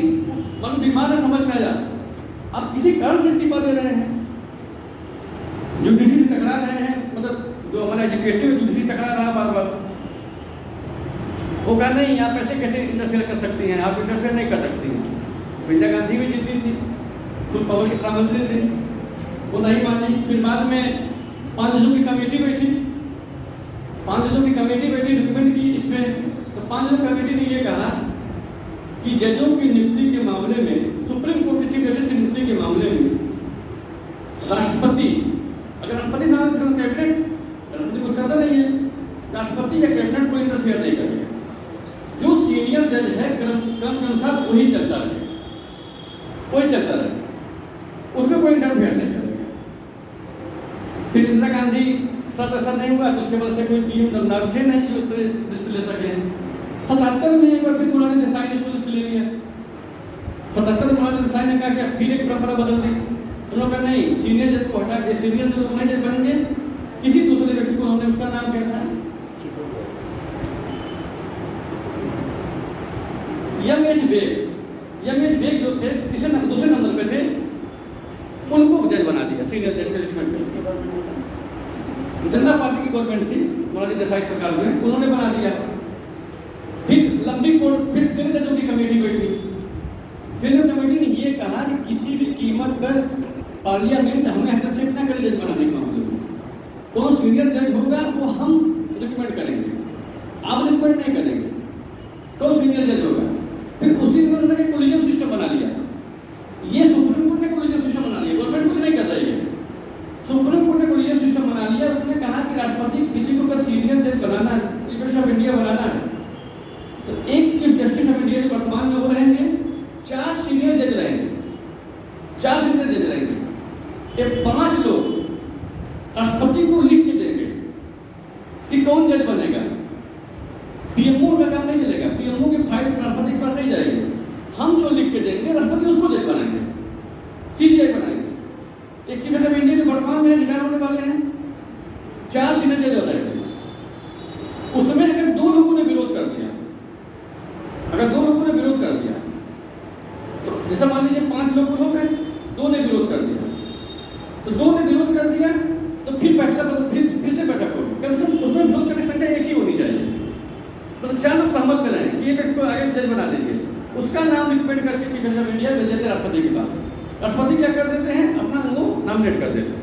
Speaker 1: मन बीमार है, समझ में आया। आप किसी कारण से इस्तीफा दे रहे हैं, यूडीसी से टकरा रहे हैं, मतलब जो हमारा एजुकेटिव यूडीसी टकरा रहा बार बार, वो कहा नहीं आप ऐसे कैसे इंटरफेयर कर सकती हैं, आप इंटरफेयर नहीं कर सकती हैं। इंदिरा गांधी भी जीती थी, खुद पावर की प्रधानमंत्री थी, वो नहीं मानी। फिर बाद में 5 जजों की कमेटी बैठी, 5 जजों की कमेटी बैठी डॉक्यूमेंट की इसमें, तो 5 जजों कमेटी ने ये कहा कि जजों की नियुक्ति के मामले में, सुप्रीम कोर्ट के चीफ जस्टिस की नियुक्ति के मामले में राष्ट्रपति, अगर राष्ट्रपति नाम है तो कैबिनेट, राष्ट्रपति कुछ करता नहीं है, राष्ट्रपति या कैबिनेट को इंटरफेयर नहीं करेगा। जो सीनियर जज है क्रम के अनुसार वही चलता रहे, वही चलता रहे, उसमें कोई इंटरफेयर नहीं करेगा। फिर इंदिरा गांधी सर ऐसा नहीं हुआ तो उसके बाद से कोई पीएम नाम थे नहीं जो उस तरह रिस्क ले सके। 77 में एक बार फिर मोरारजी देसाई ने रिस्क ले लिया, 77 में मोरारजी देसाई ने कहा कि फिर एक परंपरा बदल दी, उन्होंने कहा नहीं सीनियर जज को हटा के सीनियर जज नए जज बनेंगे, किसी दूसरे व्यक्ति को हमने उसका नाम क्या था यम एच बेग जो थे दूसरे नंबर पे थे, उनको जज बना दिया सीनियर जज के लिस्ट में। जनता पार्टी की गवर्नमेंट थी, मोरारजी देसाई सरकार में, उन्होंने बना दिया। फिर लंबी कोर्ट, फिर 3 जजों की कमेटी बैठी, 3 कमेटी ने ये कहा कि किसी भी कीमत पर पार्लियामेंट हमें हस्तक्षेप न करे जज बनाने के मामले में। कौन सीनियर जज होगा वो हम रिकमेंड करेंगे, आप रिकमेंड नहीं करेंगे, कौन सीनियर जज होगा। फिर उसी दिन उन्होंने कोलिजियम सिस्टम बना लिया, ये सुप्रीम कोर्ट ने कोलिजियम सिस्टम बना लिया, गवर्नमेंट कुछ नहीं कर रही है, सुप्रीम कोर्ट ने कोलिजियम सिस्टम बना लिया। उसने कहा कि राष्ट्रपति किसी को सीनियर जज बनाना है, चीफ जस्टिस ऑफ इंडिया बनाना है, तो एक चीफ जस्टिस ऑफ इंडिया जो वर्तमान में वो रहेंगे, 4 सीनियर जज रहेंगे, 4 सीनियर जज रहेंगे, ये 5 लोग राष्ट्रपति को लिख के देंगे कि कौन जज बनेगा। पीएमओ का काम नहीं चलेगा, पीएमओ की फाइल राष्ट्रपति के पास नहीं जाएगी, हम जो लिख के देंगे राष्ट्रपति उसको जज बनाएंगे, सीजीआई बनाएंगे। एक चीफ जस्टिस ऑफ इंडिया जो वर्तमान में रिटायर होने वाले हैं, 4 सीनियर जज हो रहेंगे। उसमें अगर 2 लोगों ने विरोध कर दिया, तो जैसे मान लीजिए 5 लोग हो गए, 2 ने विरोध कर दिया, तो 2 ने विरोध कर दिया तो फिर फिर से बैठक होगी, कम से कम उसमें विरोध करने की संख्या एक ही होनी चाहिए, तो 4 लोग सहमत में रहें कि ये व्यक्ति को आगे जज बना दीजिए, उसका नाम रिकमेंड करके चीफ जस्टिस ऑफ इंडिया भेज देते हैं राष्ट्रपति के पास। राष्ट्रपति क्या कर देते हैं, अपना वो नॉमिनेट कर देते हैं।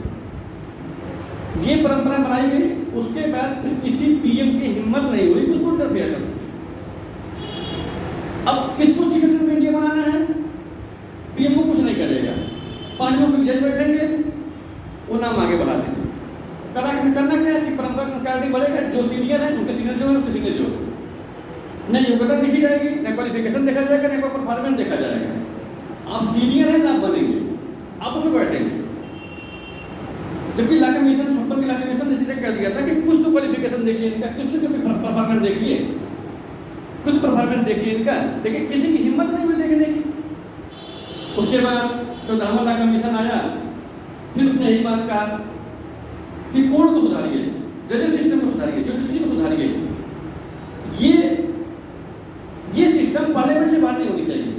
Speaker 1: ये परंपरा बनाई गई, उसके बाद फिर किसी पीएम की हिम्मत नहीं हुई उसको इंटरफेयर कर। अब किसको चीफ जस्टिस ऑफ इंडिया बनाना है, पीएमओ कुछ नहीं करेगा, 5 लोग जज बैठेंगे, वो नाम आगे बढ़ा देंगे। करना क्या है कि परंपरा का कार्य बढ़ेगा, जो सीनियर है उनके सीनियर जो है उसके सीनियर जो है, नहीं योग्यता देखी जाएगी, न क्वालिफिकेशन देखा जाएगा, न परफॉर्मेंस देखा जाएगा। आप सीनियर हैं तो आप बनेंगे, आप उसमें बैठेंगे। जबकि ला कमीशन, संपर्क ला कमीशन ने सीधे कह दिया था कि कुछ तो क्वालिफिकेशन देखिए इनका, कुछ तो परफॉर्मेंस देखिए, कुछ परफॉर्मेंस देखिए इनका, लेकिन किसी की हिम्मत नहीं हुई देखने की। उसके बाद 14वां ला कमीशन आया, फिर उसने यही बात कहा कि कोर्ट को सुधारिए, जजेस सिस्टम को सुधारिए, जुडिशरी को सुधारिए। ये सिस्टम पार्लियामेंट से बाहर नहीं होनी चाहिए,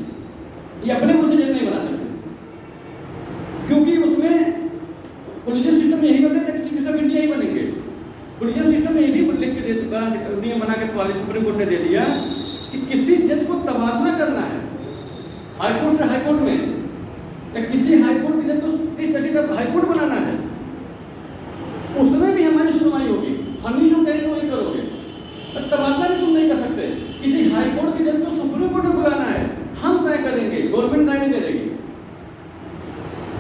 Speaker 1: ये अपने मुंह से जज नहीं बना सकते, क्योंकि उसमें कोलिजियम सिस्टम में यही बनता है, चीफ जस्टिस ऑफ इंडिया ही बनेंगे। कोलिजियम सिस्टम में ये भी लिख के नियम बना के सुप्रीम कोर्ट ने दे दिया कि किसी जज को तबादला करना है हाईकोर्ट से हाईकोर्ट में, या किसी हाईकोर्ट के जज को चीफ जस्टिस ऑफ हाईकोर्ट बनाना है, उसमें भी हमारी सुनवाई होगी, हम ही जो कहेंगे वही करोगे। तबादला भी तुम नहीं कर सकते, किसी हाईकोर्ट के जज को सुप्रीम कोर्ट में बुलाना है, हम तय करेंगे, गवर्नमेंट तय नहीं करेगी।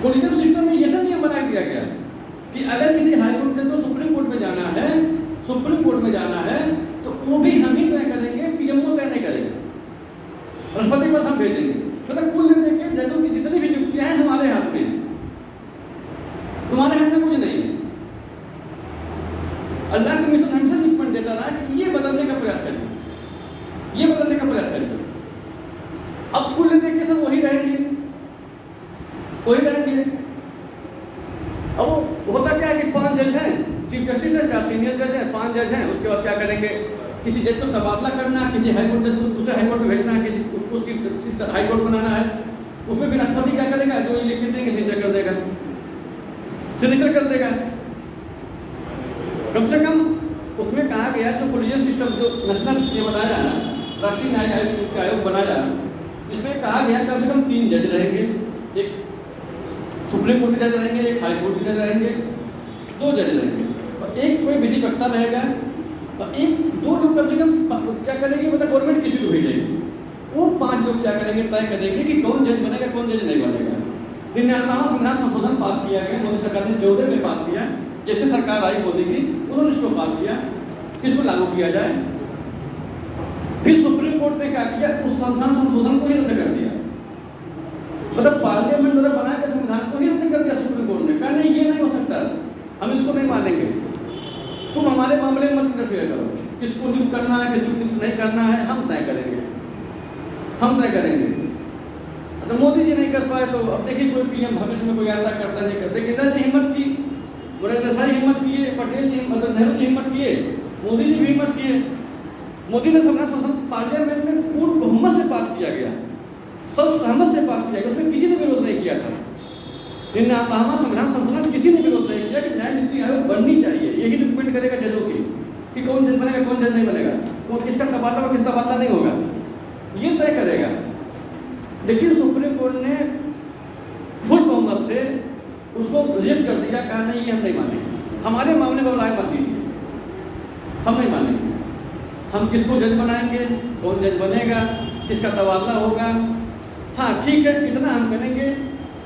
Speaker 1: कोलिजियम सिस्टम में ये सब नियम बना दिया गया कि अगर किसी हाईकोर्ट जज को सुप्रीम कोर्ट में जाना है, तो वो भी हम ही तय करेंगे, पीएमओ तय नहीं करेगा। राष्ट्रपति के पास हम भेजेंगे। मतलब कुल मिला के जजों की जितनी भी नियुक्तियां हैं हमारे हाथ में हैं, तुम्हारे हाथ में कुछ नहीं है। अल्लाह कमीशन हमेशा रिकमेंड देता रहा कि ये बदलने का प्रयास करिए, ये बदलने का प्रयास करिए। अब कुल मिला के सब वही रहेंगे, वही रहेंगे। अब वो होता क्या है कि 5 जज हैं, चीफ जस्टिस है, 4 सीनियर जज हैं, 5 जज हैं। उसके बाद क्या करेंगे, किसी जज को तबादला करना, किसी हाईकोर्ट जज को दूसरे हाईकोर्ट में भेजना है, किसी उसको चीफ हाईकोर्ट बनाना है। उसमें भी राष्ट्रपति क्या करेगा, जो ये लिख के देंगे सिग्नेचर कर देगा, सिग्नेचर कर देगा। कम से कम उसमें कहा गया जो कोलिजियन सिस्टम जो नेशनल ये बनाया ना, राष्ट्रीय न्यायिक आयोग बनाया, इसमें कहा गया कम से कम 3 जज रहेंगे, एक सुप्रीम कोर्ट के जज रहेंगे, एक हाई कोर्ट के जज रहेंगे, 2 जज रहेंगे, और एक कोई विधिकर्ता रहेगा, और 2 लोग कम से कम क्या करेंगे, मतलब गवर्नमेंट किसी को भेजेगी। वो 5 लोग क्या करेंगे, तय करेंगे कि कौन जज बनेगा, कौन जज नहीं बनेगा। 99वां संविधान संशोधन पास किया गया, मोदी सरकार ने 14 में पास किया। जैसे सरकार आई मोदी की, उन्होंने इसको पास किया, किसको लागू किया जाए। फिर सुप्रीम कोर्ट ने क्या किया, उस संविधान संशोधन को ही रद्द कर दिया। मतलब पार्लियामेंट द्वारा बनाए गए संविधान को ही रद्द कर दिया सुप्रीम कोर्ट ने। कहा नहीं, ये नहीं हो सकता, हम इसको नहीं मानेंगे, तुम हमारे मामले में मत इंटरफेयर करो। किसको नियुक्त करना है, किसको नियुक्त नहीं करना है, हम तय करेंगे, हम तय करेंगे। तो मोदी जी नहीं कर पाए तो अब देखिए कोई पीएम भविष्य में कोई आता करता नहीं करते। इंदिरा जी हिम्मत की, बड़े देसाई हिम्मत किए, पटेल जी मतलब नेहरू जी हिम्मत किए, मोदी जी भी हिम्मत किए। मोदी ने संविधान संशोधन पार्लियामेंट में पूर्ण बहुमत से पास किया गया, सर्वसहमत से पास किया गया, उसमें किसी ने विरोध नहीं किया था। 99वां संविधान संशोधन किसी ने विरोध नहीं किया कि न्याय नीति आयोग बननी चाहिए। यही डिपेंड करेगा जजों की कि कौन जज बनेगा, कौन जज नहीं बनेगा, कौन किसका तबादला और किसका तबादला नहीं होगा, ये तय करेगा। लेकिन सुप्रीम कोर्ट ने फुल बहुमत से उसको रिजेक्ट कर दिया, कहा नहीं ये हम नहीं मानेंगे, हमारे मामले में राय मत दीजिए, हम नहीं मानेंगे। हम किसको जज बनाएंगे, कौन जज बनेगा, किसका तबादला होगा। हाँ ठीक है, इतना हम करेंगे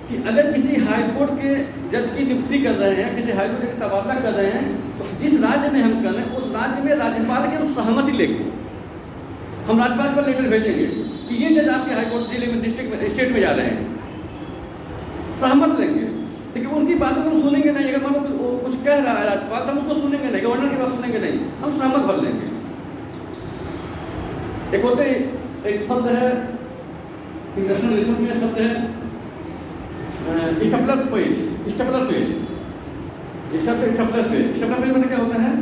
Speaker 1: कि अगर किसी हाई कोर्ट के जज की नियुक्ति कर रहे हैं, किसी हाई कोर्ट का तबादला कर रहे हैं, तो जिस राज्य में हम कर रहे हैं उस राज्य में राज्यपाल की सहमति लेंगे। हम राज्यपाल को लेटर भेजेंगे कि ये जज आपके हाई कोर्ट जिले में, डिस्ट्रिक्ट में, स्टेट में जा रहे हैं, सहमत लेंगे। लेकिन उनकी बातों को हम सुनेंगे नहीं। अगर मान लो कुछ कह रहा है राज्यपाल, तो हम उसको सुनेंगे नहीं, गवर्नर की बात सुनेंगे नहीं, हम सहमत भर लेंगे। एक होते एक शब्द है इंटरनेशनल रिलेशन में, शब्द है स्टेपलर पेज, स्टेपलर पेज, एक शब्द स्टेपलर पेज। स्टेपलर पेज में क्या होता है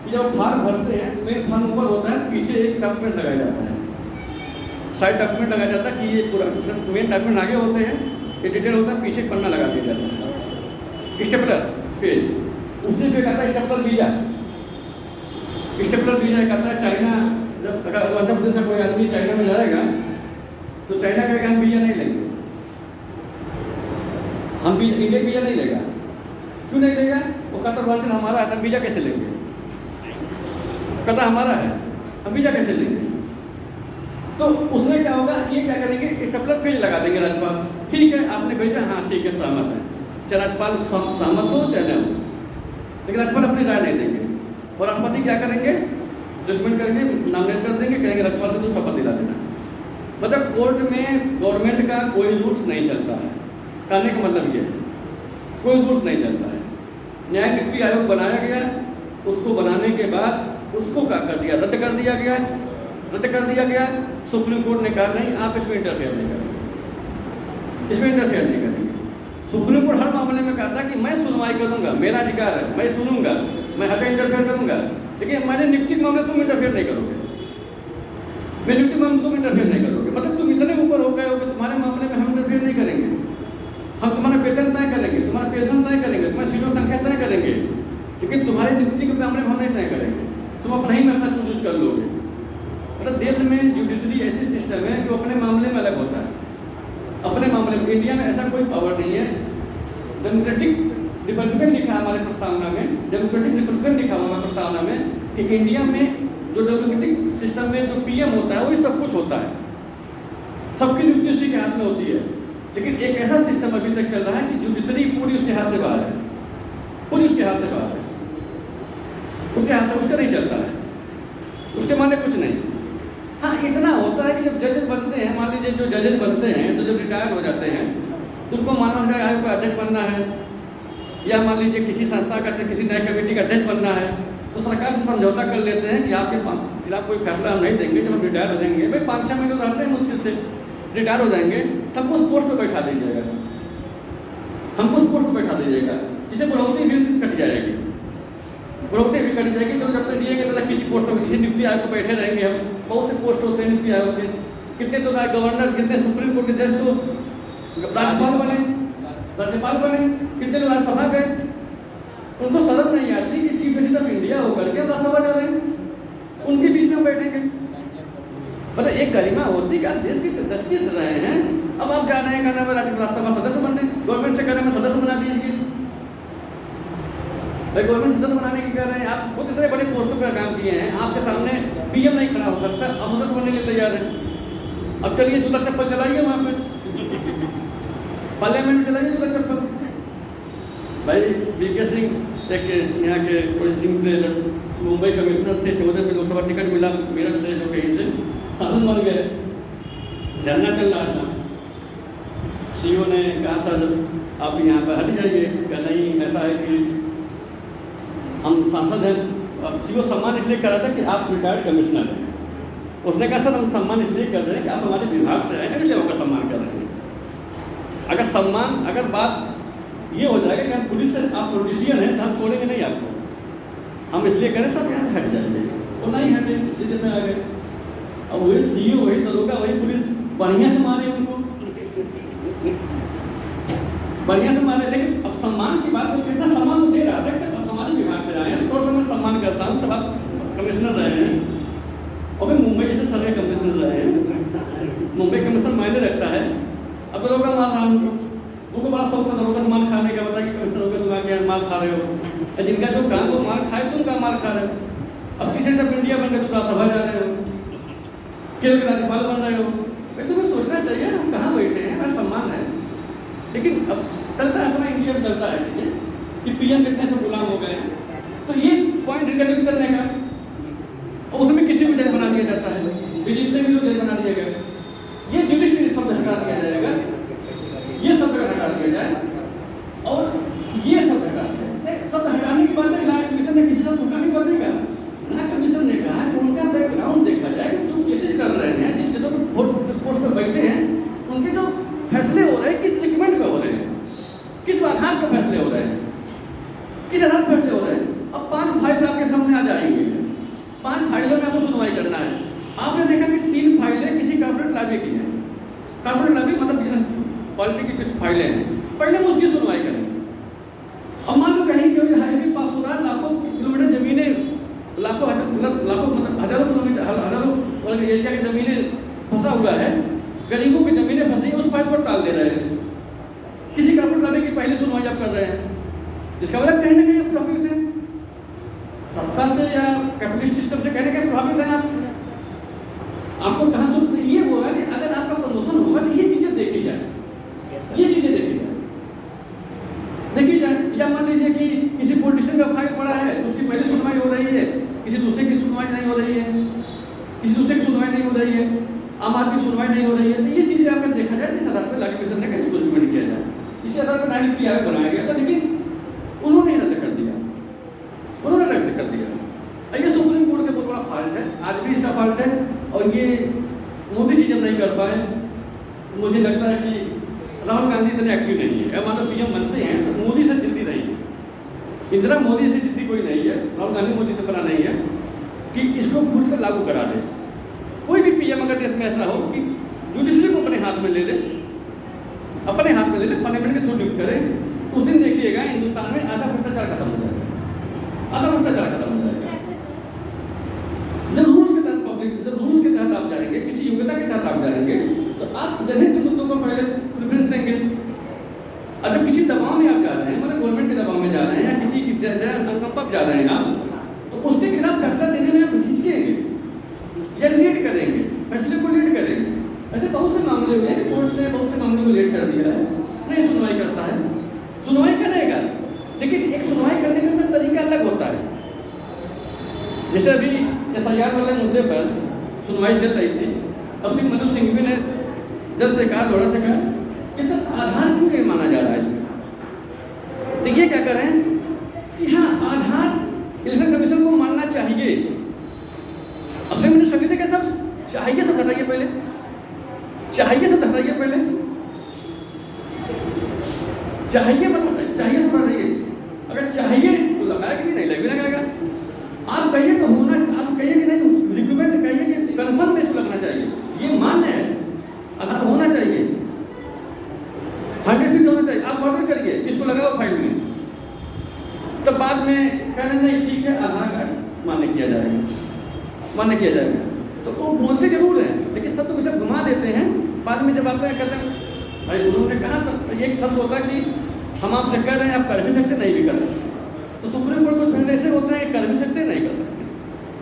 Speaker 1: कि जब फॉर्म भरते हैं, मेन फॉर्म ऊपर होता है, पीछे एक डॉक्यूमेंट लगाया जाता है, साइड डॉक्यूमेंट लगाया जाता है कि ये पूरा मेन डॉक्यूमेंट आगे होते हैं, ये डिटेल होता है, पीछे पन्ना लगा दिया जाता है स्टेपलर पेज। उसी पे कहता है स्टेपलर वीजा। स्टेपलर वीजा कहता है चाइना, जब अगर अरुणाचल प्रदेश का कोई आदमी चाइना में जाएगा तो चाइना कहेगा हम वीजा नहीं लेंगे, हम भी इंडिया वीजा नहीं लेगा। क्यों नहीं लेगा? वो कहता अरुणाचल हमारा है, हम वीजा कैसे लेंगे? कहता हमारा है, हम वीजा कैसे लेंगे? तो उसमें क्या होगा, ये क्या करेंगे, स्टेपलर पेज लगा देंगे राज्यपाल। ठीक है आपने भेजा, हाँ ठीक है सहमत है, चाहे राज्यपाल सहमत हो चाहे न हो, लेकिन राज्यपाल अपनी राय नहीं देंगे। और राष्ट्रपति क्या करेंगे, जजमेंट करके नॉमिनेट कर देंगे, कहेंगे राज्यपाल से तो शपथ दिला देना। मतलब कोर्ट में गवर्नमेंट का कोई रूल्स नहीं चलता है। कहने का मतलब ये है कोई रूल्स नहीं चलता है। न्याय नीति आयोग बनाया गया, उसको बनाने के बाद उसको क्या कर दिया, रद्द कर दिया गया, रद्द कर दिया गया। सुप्रीम कोर्ट ने कहा नहीं आप इसमें इंटरफेयर नहीं करेंगे, इसमें इंटरफेयर नहीं करेंगे। सुप्रीम कोर्ट हर मामले में कहता कि मैं सुनवाई करूंगा, मेरा अधिकार है, मैं सुनूंगा, मैं हर इंटरफेयर करूंगा, लेकिन मैंने नियुक्ति मामले तुम इंटरफेयर नहीं करोगे, मैं नियुक्ति मामले तुम इंटरफेयर नहीं करोगे। मतलब तुम इतने ऊपर हो गए हो कि तुम्हारे मामले में हम इंटरफेयर नहीं करेंगे, हम तुम्हारा वेतन तय करेंगे, तुम्हारा पेंशन तय करेंगे, तुम्हारी सीटों संख्या तय करेंगे, लेकिन तुम्हारी नियुक्ति के मामले में हम नहीं तय करेंगे, तुम अपना ही में अपना चूज कर लोगे। मतलब देश में जुडिशरी ऐसी सिस्टम है कि वो अपने मामले में अलग होता है, अपने मामले में। इंडिया में ऐसा कोई पावर नहीं है। डेमोक्रेटिक रिपब्लिकन लिखा हमारे प्रस्तावना में, डेमोक्रेटिक रिपब्लिकन लिखा हुआ प्रस्तावना में कि इंडिया में जो डेमोक्रेटिक सिस्टम में जो पीएम होता है वही सब कुछ होता है, सबकी नियुक्ति उसी के हाथ में होती है। लेकिन एक ऐसा सिस्टम अभी तक चल रहा है कि जुडिशरी पूरी उसके हाथ से बाहर है, पूरी उसके हाथ से बाहर है, उसके हाथ से उसका नहीं चलता है, उसके माने कुछ नहीं। हाँ, इतना होता है कि जब जजेस बनते हैं, मान लीजिए जो जजेस बनते हैं तो जब रिटायर्ड हो जाते हैं तो उनको माना जाए कोई अध्यक्ष बनना है, या मान लीजिए किसी संस्था का किसी नई कमेटी का अध्यक्ष बनना है, तो सरकार से समझौता कर लेते हैं कि आपके खिलाफ कोई फैसला हम नहीं देंगे, जब हम रिटायर हो जाएंगे, भाई 5-6 महीने रहते हैं मुश्किल से, रिटायर हो जाएंगे, तब उस पोस्ट पर बैठा दीजिएगा, हमको उस पोस्ट पर बैठा दीजिएगा, जिसे बढ़ोतरी भी कट जाएगी, बढ़ोतरी भी कट जाएगी। चलो जब तक दिएंगे तब तक किसी पोस्ट पर किसी नियुक्ति आयोग पर बैठे रहेंगे हम, बहुत से पोस्ट होते हैं नियुक्ति आयोग के, कितने तो गवर्नर, कितने सुप्रीम कोर्ट के जज तो राज्यपाल बने, कितने लोग राज्यसभा गए, उनको शर्म नहीं आती कि चीफ जस्टिस ऑफ इंडिया होकर के राज्यसभा जा रहे हैं, उनके बीच में बैठेंगे। मतलब एक गरिमा होती कि आप देश के जस्टिस रहे हैं, अब आप जा रहे हैं कहना राज्यसभा सदस्य बनने, गवर्नमेंट से कहना मैं सदस्य बना दीजिए, भाई गवर्नमेंट सदस्य बनाने की कह रहे हैं, आप खुद इतने बड़े पोस्टों पर काम किए हैं, आपके सामने पीएम नहीं खड़ा हो सकता, अब सदस्य बनने के लिए तैयार है। अब चलिए जूता चप्पल चलाइए वहाँ पे, पार्लियामेंट में चलाइए जूता चप्पल। भाई वीके सिंह एक यहाँ के कोई सिंह थे, मुंबई कमिश्नर थे, 14 में लोकसभा टिकट मिला मेरठ से, जो कहीं से सांसद बन गए, धरना चल रहा था, सीओ ने कहा सर आप यहाँ पर हट जाइए, क्या नहीं ऐसा है कि हम सांसद हैं, अब सीओ सम्मान इसलिए कर रहा था कि आप रिटायर्ड कमिश्नर हैं, उसने कहा सर हम सम्मान इसलिए कर रहे हैं कि आप हमारे विभाग से आए हैं, इसलिए आपका सम्मान कर रहे हैं। अगर सम्मान, अगर बात ये हो जाएगा कि हम पुलिस से, आप पॉलिटिशियन हैं तो हम छोड़ेंगे नहीं आपको, हम इसलिए करें सब यहाँ से हट जाएंगे, तो नहीं हटे, जितने में आ गए। अब वही सीईओ, वही दरोगा, वही पुलिस बढ़िया से मारे उनको, बढ़िया से मारे, लेकिन अब सम्मान की बात, कितना सम्मान तो दे रहा था, अब हमारे विभाग से आए हैं तो मैं सम्मान करता हूँ, सब आप कमिश्नर रहे हैं, और फिर मुंबई जैसे सर्वे कमिश्नर रहे हैं, मुंबई कमिश्नर मायने रखता है, अब दरोगा मार रहा हूँ उनको बड़ा शौक था दरोगा से मार खाने का, बता कि कमिश्नर हो गया तुम आके मार खा रहे हो, जिनका जो काम वो मार खाए तुम का मार खा रहे हो। अब टीचर ऑफ इंडिया बन गए तो राज्यसभा जा रहे हो, केरल के राज्यपाल बन रहे हो, भाई तुम्हें सोचना चाहिए हम कहाँ बैठे हैं, हमारा सम्मान है। लेकिन अब चलता है अपना इंडिया में, चलता है चीज़ें कि पीएम कितने से गुलाम हो गए हैं, तो ये पॉइंट रिकलेक्ट करने का, और उसमें किसी को जज बना दिया जाता है, बीजेपी में भी जज बना दिया गया, ये जुडिशरी शब्द हटा दिया जाएगा, ये शब्द हटा दिया जाए, और ये शब्द हटा दिया जाए। शब्द हटाने की बात है, इलाज कमीशन ने किसी शब्द हटाने की बात नहीं कहा, इलाज कमीशन ने कहा कि उनका बैकग्राउंड देखा जाए कि जो केसेस कर रहे हैं, जिसके जो पोस्ट पर बैठे हैं, उनके जो फैसले हो रहे हैं किस डॉक्यूमेंट पे हो रहे हैं, किस आधार पर फैसले हो रहे हैं, किस आधार पर फैसले हो रहे हैं। अब 5 फाइल आपके सामने आ जाएंगे, 5 फाइलों में आपको सुनवाई करना है। आपने देखा कि 3 फाइलें किसी कॉर्पोरेट लॉबी की हैं, कॉर्पोरेट लॉबी मतलब बिजनेस पॉलिटी की कुछ फाइलें हैं, पहले हम उसकी सुनवाई करेंगे। अब मान लो कहीं कोई हाईवे पास हो रहा है, लाखों किलोमीटर जमीनें, लाखों मतलब हजारों किलोमीटर, हजारों एरिया की जमीनें फंसा हुआ है, गरीबों की जमीनें फंसी, उस फाइल को टाल दे रहे हैं, किसी कॉर्पोरेट लॉबी की पहले सुनवाई आप कर रहे हैं, जिसका मतलब कहीं ना कहीं प्रभावित है, सत्ता से या कैपिटलिस्ट सिस्टम से कहीं ना कहीं प्रभावित है आप। आपको कहाँ से ये बोला कि अगर आपका प्रमोशन होगा तो ये चीज़ें देखी जाए, ये चीज़ें देखी जाए, या मान लीजिए कि किसी पॉलिटिशियन का फाइल पड़ा है, उसकी पहले सुनवाई हो रही है, किसी दूसरे की सुनवाई नहीं हो रही है, किसी दूसरे की सुनवाई नहीं हो रही है, आम आदमी की सुनवाई नहीं हो रही है, तो ये चीज़ें आपका देखा जाए, इस आधार पर लॉ कमीशन ने कैसे इम्प्लीमेंट किया जाए, इसी आधार पर न्यायिक आयोग बनाया गया था, लेकिन उन्होंने रद्द कर दिया, उन्होंने रद्द कर दिया। ये सुप्रीम कोर्ट का बहुत बड़ा फॉल्ट है, आज भी इसका फॉल्ट है, और ये मोदी जी जब नहीं कर पाए, मुझे लगता है कि राहुल गांधी इतने एक्टिव नहीं है। अब मानो पीएम बनते हैं तो मोदी से जिद्दी नहीं है, इंदिरा मोदी से जिद्दी कोई नहीं है, राहुल गांधी मोदी से बड़ा नहीं है कि इसको खुद से लागू करा दे। कोई भी पीएम अगर देश में ऐसा हो कि जुडिशरी को अपने हाथ में ले ले, अपने हाथ में ले ले, पार्लियामेंट के थ्रू नियुक्त करे, उस दिन देखिएगा हिंदुस्तान में आधा भ्रष्टाचार खत्म हो जाएगा, आधा भ्रष्टाचार खत्म हो जाएगा। जब रूल्स के तहत पब्लिक, जब रूल्स के तहत आप जाएंगे, किसी योग्यता के तहत आप जाएंगे, तो आप जनहित के मुद्दों को पहले प्रेफरेंस देंगे। और जब किसी दबाव में आप जा रहे हैं, मतलब गवर्नमेंट के दबाव में जा रहे हैं, या किसी की अनुकंपा जा रहे हैं आप, तो उसके खिलाफ फैसला देने में आप हिचकेंगे या लेट करेंगे, फैसले को लेट करेंगे। ऐसे बहुत से मामले हुए हैं कि कोर्ट ने बहुत से मामलों को लेट कर दिया है, नहीं सुनवाई करता है, सुनवाई करेगा, लेकिन एक सुनवाई करने का तरीका अलग होता है। जैसे अभी SIR वाले मुद्दे पर सुनवाई चल रही थी। अब सिंह मनु सिंघवी ने जज से कहा, लॉयर से कहा कि सर आधार क्यों नहीं माना जा रहा है इसमें। देखिए क्या करें कि हाँ, आधार इलेक्शन कमीशन को मानना चाहिए। अब सिंह मनु सिंघवी ने कहा सर चाहिए सब हटाइए पहले, चाहिए सब हटाइए पहले, चाहिए मत हटाइए, चाहिए सब हटाइए। अगर चाहिए तो लगाएगा कि नहीं लगाएगा। आप कहिए तो होना, आप कहिए कि नहीं रिक्वेस्ट कहिए कि कन्फर्म में इसको लगना चाहिए, ये मान्य है, आधार होना चाहिए, 100% होना चाहिए। आप ऑर्डर करिए इसको लगाओ फाइल में, तब बाद में कहना नहीं ठीक है आधार कार्ड मान्य किया जाएगा। तो वो बोलते जरूर हैं लेकिन सब तो वैसे घुमा देते हैं। बाद में जब आप कहते हैं भाई उन्होंने कहा तो एक शब्द होता है कि हम आपसे कह रहे हैं आप कर भी सकते नहीं भी कर सकते। तो सुप्रीम कोर्ट कुछ फैसले ऐसे होते हैं कर भी सकते नहीं कर सकते,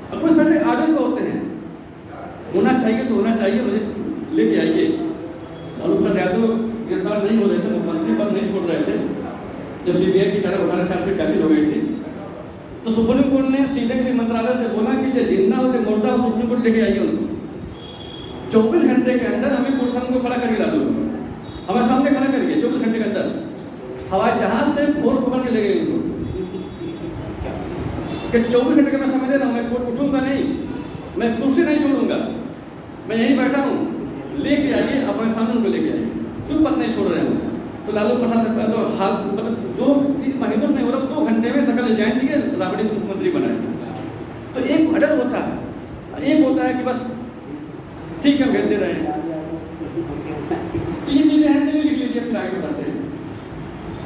Speaker 1: और कुछ फैसले आगे को होते हैं होना चाहिए तो होना चाहिए, मुझे लेके आइए। लालू प्रसाद यादव गिरफ्तार नहीं हो रहे थे, मुख्यमंत्री पद नहीं छोड़ रहे थे जब CBI की 4 घोटाला चार्जशीट दाखिल हो गई थी। तो सुप्रीम कोर्ट ने सीधे गृह मंत्रालय से बोला कि चाहे जिंदा हो चाहे मुर्दा हो सुप्रीम कोर्ट लेके आइए उनको, 24 घंटे के अंदर हमें कोर्ट सामने को खड़ा करके ला दो, हमारे सामने खड़ा करिए 24 घंटे के अंदर। हवाई जहाज से फोर्स पकड़ के ले गए उनको कि 24 घंटे का मैं समय दे रहा हूँ, मैं कोर्ट उठूंगा नहीं, मैं कुर्सी नहीं छोड़ूंगा, मैं यहीं बैठा हूँ, लेके आइए अपने सामने उनको लेके आइए। क्यों पद नहीं छोड़ रहे हैं? तो लालू प्रसाद तो हाल मतलब जो चीज महीनों से नहीं हो रहा 2 घंटे में धक्का जाएंगे राबड़ी मुख्यमंत्री बनाए। तो एक ऑर्डर होता है, एक होता है कि बस ठीक है भेज दे रहे हैं। तो ये चीजें हैं, चलिए लिख लीजिए फिर आगे बताते हैं।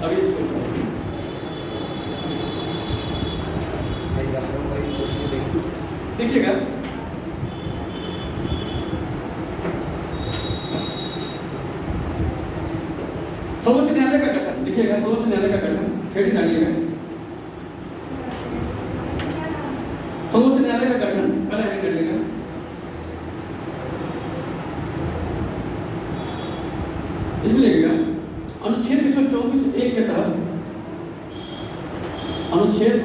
Speaker 1: अभी इसको देखिएगा, सर्वोच्च न्यायालय का गठन देखिएगा, सर्वोच्च न्यायालय का गठन हेडिंग डालिएगा, सर्वोच्च न्यायालय का गठन पहला हेडिंग डालिएगा। इसमें लिखिएगा अनुच्छेद 124(1) के तहत, अनुच्छेद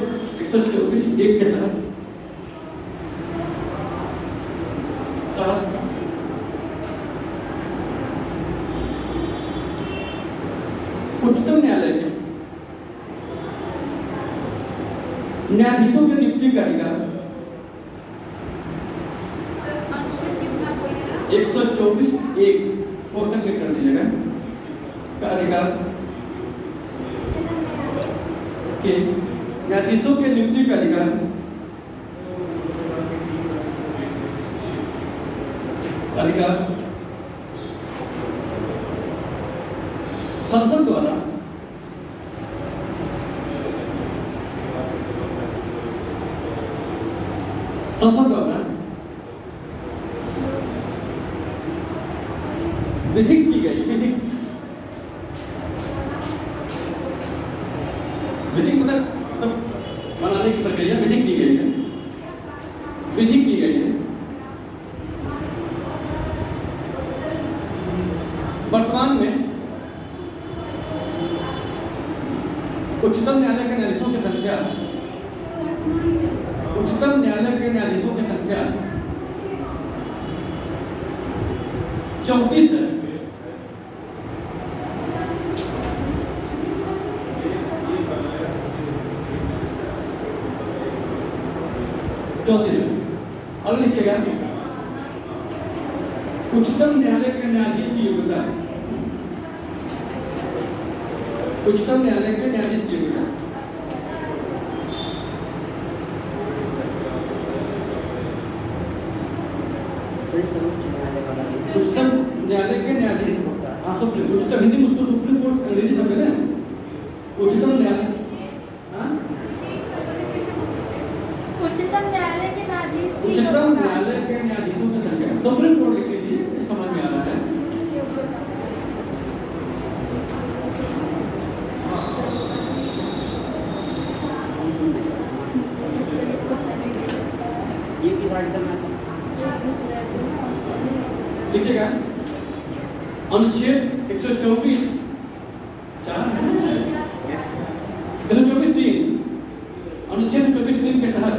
Speaker 1: 124(1) के तहत उच्चतम न्यायालय न्यायाधीशों की नियुक्ति का अधिकार 124(1) पोस्टर क्लिक कर दीजिएगा का अधिकार के न्यायाधीशों के नियुक्ति का अधिकार संसद द्वारा विधिक की गई, विधिक मतलब बनाने की प्रक्रिया विधिक की गई है, विधिक की गई है। वर्तमान में उच्चतम न्यायालय के न्यायाधीशों की संख्या, उच्चतम न्यायालय के न्यायाधीशों की संख्या 34 है। और लिखिएगा उच्चतम न्यायालय के न्यायाधीश की योग्यता, उच्चतम न्यायालय के न्यायाधीश की योग्यता उच्चतम न्यायालय के न्यायाधीश, हाँ सुप्रीम, उच्चतम हिंदी में उसको सुप्रीम कोर्ट अंग्रेजी शब्द है, उच्चतम न्यायालय,
Speaker 2: उच्चतम न्यायालय के न्यायाधीश की
Speaker 1: उच्चतम न्यायालय के न्यायाधीशों की संख्या सुप्रीम कोर्ट लिख लीजिए, समझ में आ रहा है।
Speaker 3: ये किस आर्टिकल में
Speaker 1: लिखिएगा अनुच्छेद 124(4) 124(3) अनुच्छेद 124(3) के तहत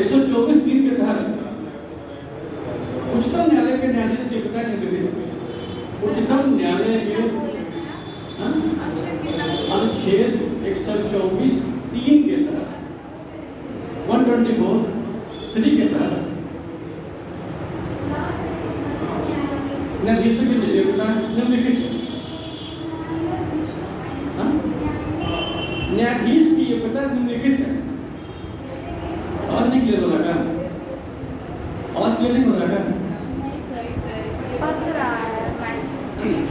Speaker 1: 124(3) के तहत उच्चतम न्यायालय के न्यायाधीश के पिता निम्नलिखित उच्चतम न्यायालय के अनुच्छेद 124(3) के तहत 124(3) के तहत न्यायाधीशों की योग्यता निम्नलिखित है। न्यायाधीश की योग्यता निम्नलिखित है। और नहीं क्लियर हो रहा का? और क्लियर नहीं हो रहा का?
Speaker 2: फंस रहा है मैथ्स।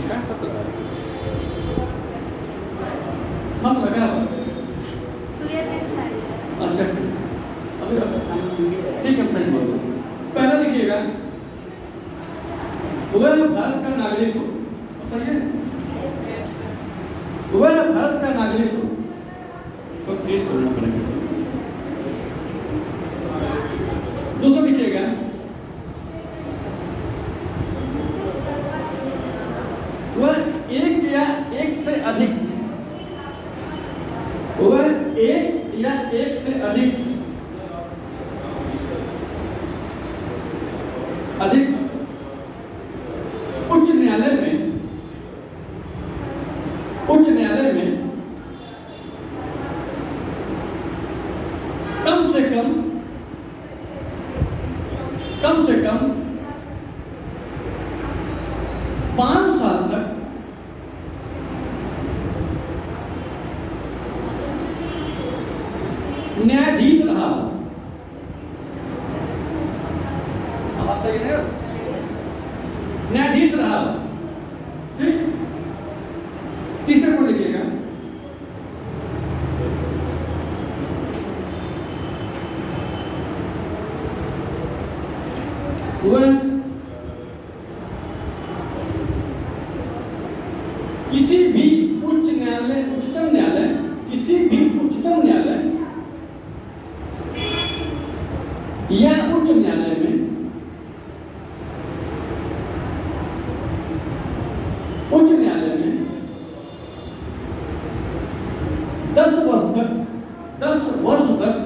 Speaker 1: क्या फंस रहा है? फंस लगा है?
Speaker 2: क्लियर नहीं है।
Speaker 1: अच्छा अभी ठीक है फ्रेंड बोलो। पहला लिखिएगा, वह भारत का नागरिक हो, सही है? वह भारत का नागरिक हो तो क्लियर करना पड़ेगा। दूसरा लिखिएगा, वह एक या एक से अधिक, वह एक या एक से अधिक उच्च न्यायालय में कम से कम 5 साल तक न्यायाधीश रहा। आवाज सही है? न्यायाधीश रहा। ठीक, तीसरे को लिखिएगा, वह किसी भी उच्चतम न्यायालय या उच्च न्यायालय में 10 वर्ष तक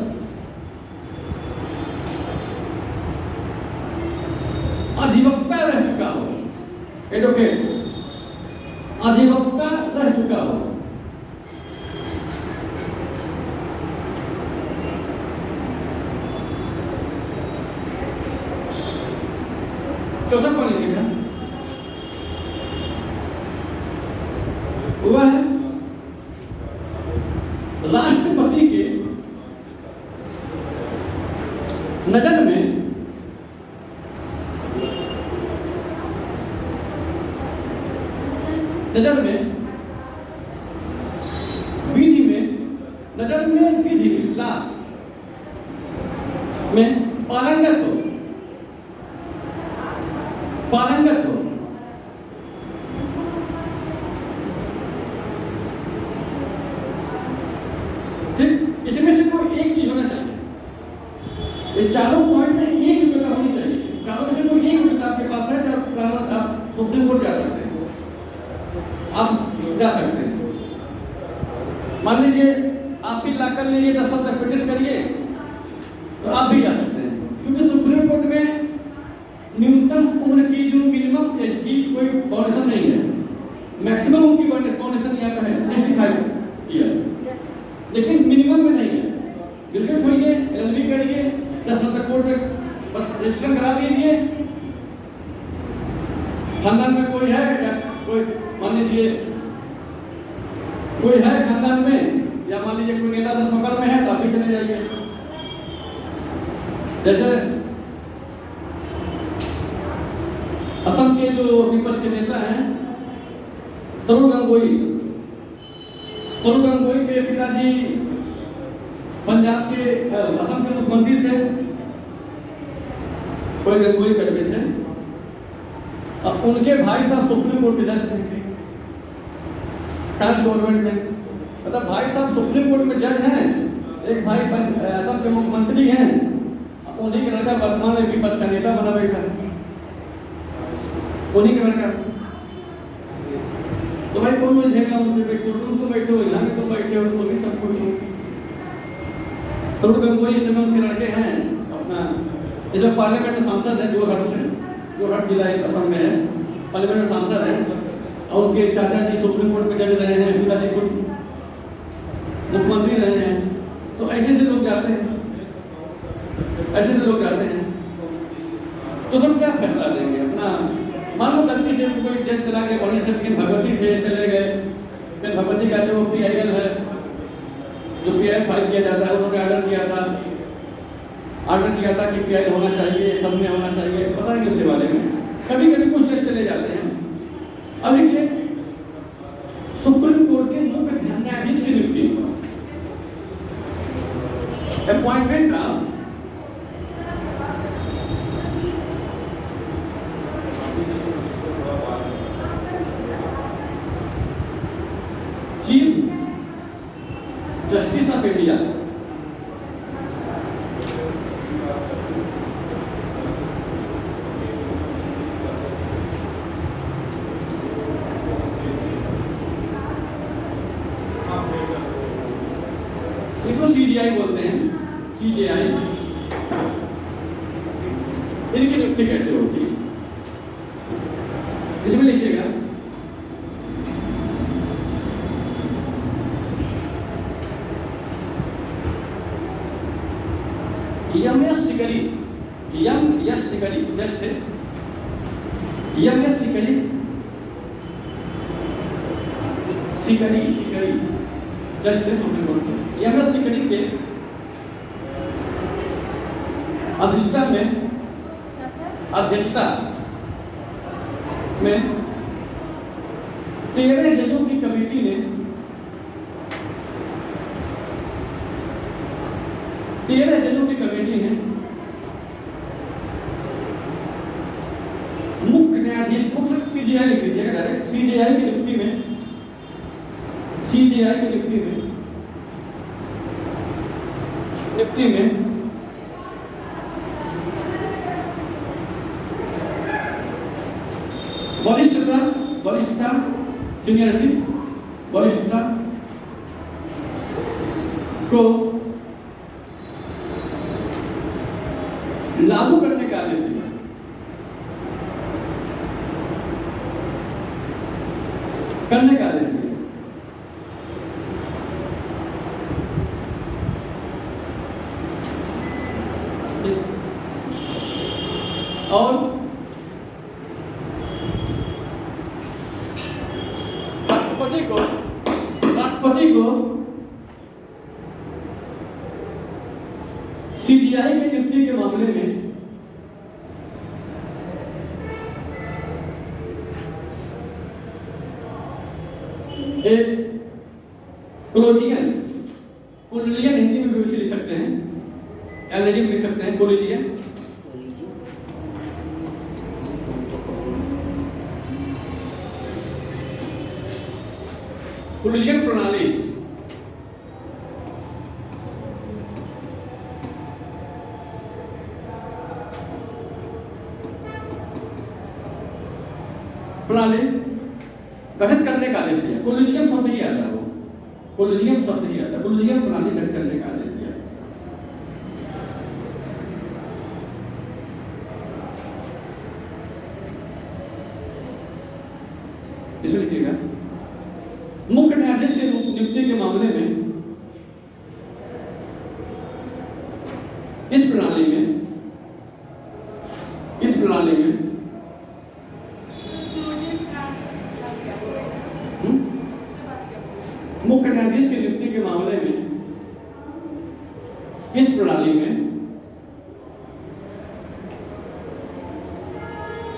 Speaker 1: अधिवक्ता रह चुका हो, एडवोकेट अधिवक्ता रह चुका हो। चौथा पॉइंट लिखिएगा, वह राष्ट्रपति के नजर में विधि में ला में पारंगत हो। ठीक, इसमें से कोई एक चीज होना चाहिए। ये चारों पॉइंट में एक योग्यता होनी चाहिए। चारों में से कोई एक योग्यता आपके पास है तो आप सुप्रीम कोर्ट जा सकते हैं, आप जा सकते हैं। मान लीजिए आप भी ला कर लीजिए, 10 साल तक प्रैक्टिस करिए तो आप भी जा सकते हैं, क्योंकि सुप्रीम कोर्ट में न्यूनतम उम्र की जो मिनिमम एज की कोई बाउंडेशन नहीं है। मैक्सिमम उनकी बाउंडेशन यहाँ पर है 65 ईयर, लेकिन मिनिमम में नहीं है। ग्रेजुएट होइए, LLB करिए, 10 साल तक कोर्ट में बस रजिस्ट्रेशन करा दीजिए। खानदान में कोई है या कोई मान लीजिए कोई है खानदान में, या मान लीजिए कोई नेता से पकड़ में है तो आप भी चले जाइए। जैसे असम के जो विपक्ष के नेता हैं तरुण गंगोई के पिताजी पंजाब के असम के मुख्यमंत्री थे, कोई गंगोई करके थे। अब उनके भाई साहब सुप्रीम कोर्ट के जज थे कांग्रेस गवर्नमेंट में। मतलब भाई साहब सुप्रीम कोर्ट में जज हैं, एक भाई असम के मुख्यमंत्री हैं, उन्हीं के लड़का वर्तमान में विपक्ष का नेता बना बैठा है, उन्हीं के लड़का। तो भाई कौन उलझेगा उनसे? तुम बैठे हो, यहाँ बैठे हो, तो भी सब कुछ हो। तरुण गंगोई से उनके लड़के हैं, इसमें पार्लियामेंट में सांसद है जोरहट जिला असम में है, पार्लियामेंट में सांसद है और उनके चाचा जी सुप्रीम कोर्ट में जज रहे हैं, पिताजी खुद मुख्यमंत्री रहे हैं। तो ऐसे से लोग जाते हैं, तो सब क्या फैसला देंगे अपना? मान लो गलती से कोई जज चला गया बढ़िया से, लेकिन भगवती थे चले गए, फिर भगवती का जो PIL है, जो PIL फाइल किया जाता है, उन्होंने ऑर्डर किया था कि PIL होना चाहिए, सब में होना चाहिए, पता नहीं उसके बारे में। कभी कभी कुछ जज चले जाते हैं। अब देखिए सुप्रीम कोर्ट के मुख्य न्यायाधीश की नियुक्ति, appointment of chief justice of India, इसको CJI बोलते हैं, CJI। इनकी नियुक्ति कैसे होगी इसमें लिखिएगा। MS Sikari जस्ट है, MS Sikari जस्ट है सुप्रीम कोर्ट के। MS Sikari के अध्यक्षता में 13 जजों की कमेटी ने 13 जजों की कमेटी ने मुख्य न्यायाधीश, मुख्य CJI लिख दीजिएगा डायरेक्ट, CJI की नियुक्ति में वरिष्ठता सीनियरिटी वरिष्ठता को लागू करने का आदेश दिया। और राष्ट्रपति को CJI की नियुक्ति के मामले में एक कोलिजियन हिंदी में भी लिख सकते हैं, एलरेडी लिख सकते हैं, कोलिजियन प्रणाली गठित करने का आदेश दिया। कोलिजियम शब्द ही आता है, कोलिजियम प्रणाली गठित करने का आदेश दिया। इसमें लिखिएगा मुख्य न्यायाधीश के नियुक्ति के मामले में इस प्रणाली में मुख्य न्यायाधीश की नियुक्ति के मामले में इस प्रणाली में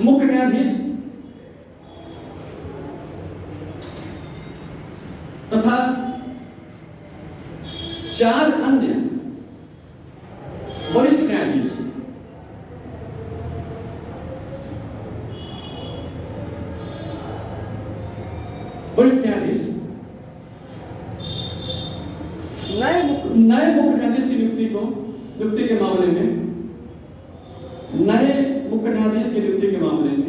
Speaker 1: मुख्य न्यायाधीश तथा 4 अन्य वरिष्ठ न्यायाधीश नए मुख्य न्यायाधीश की नियुक्ति के मामले में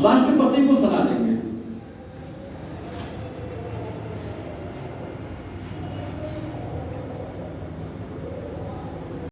Speaker 1: राष्ट्रपति को सलाह देंगे।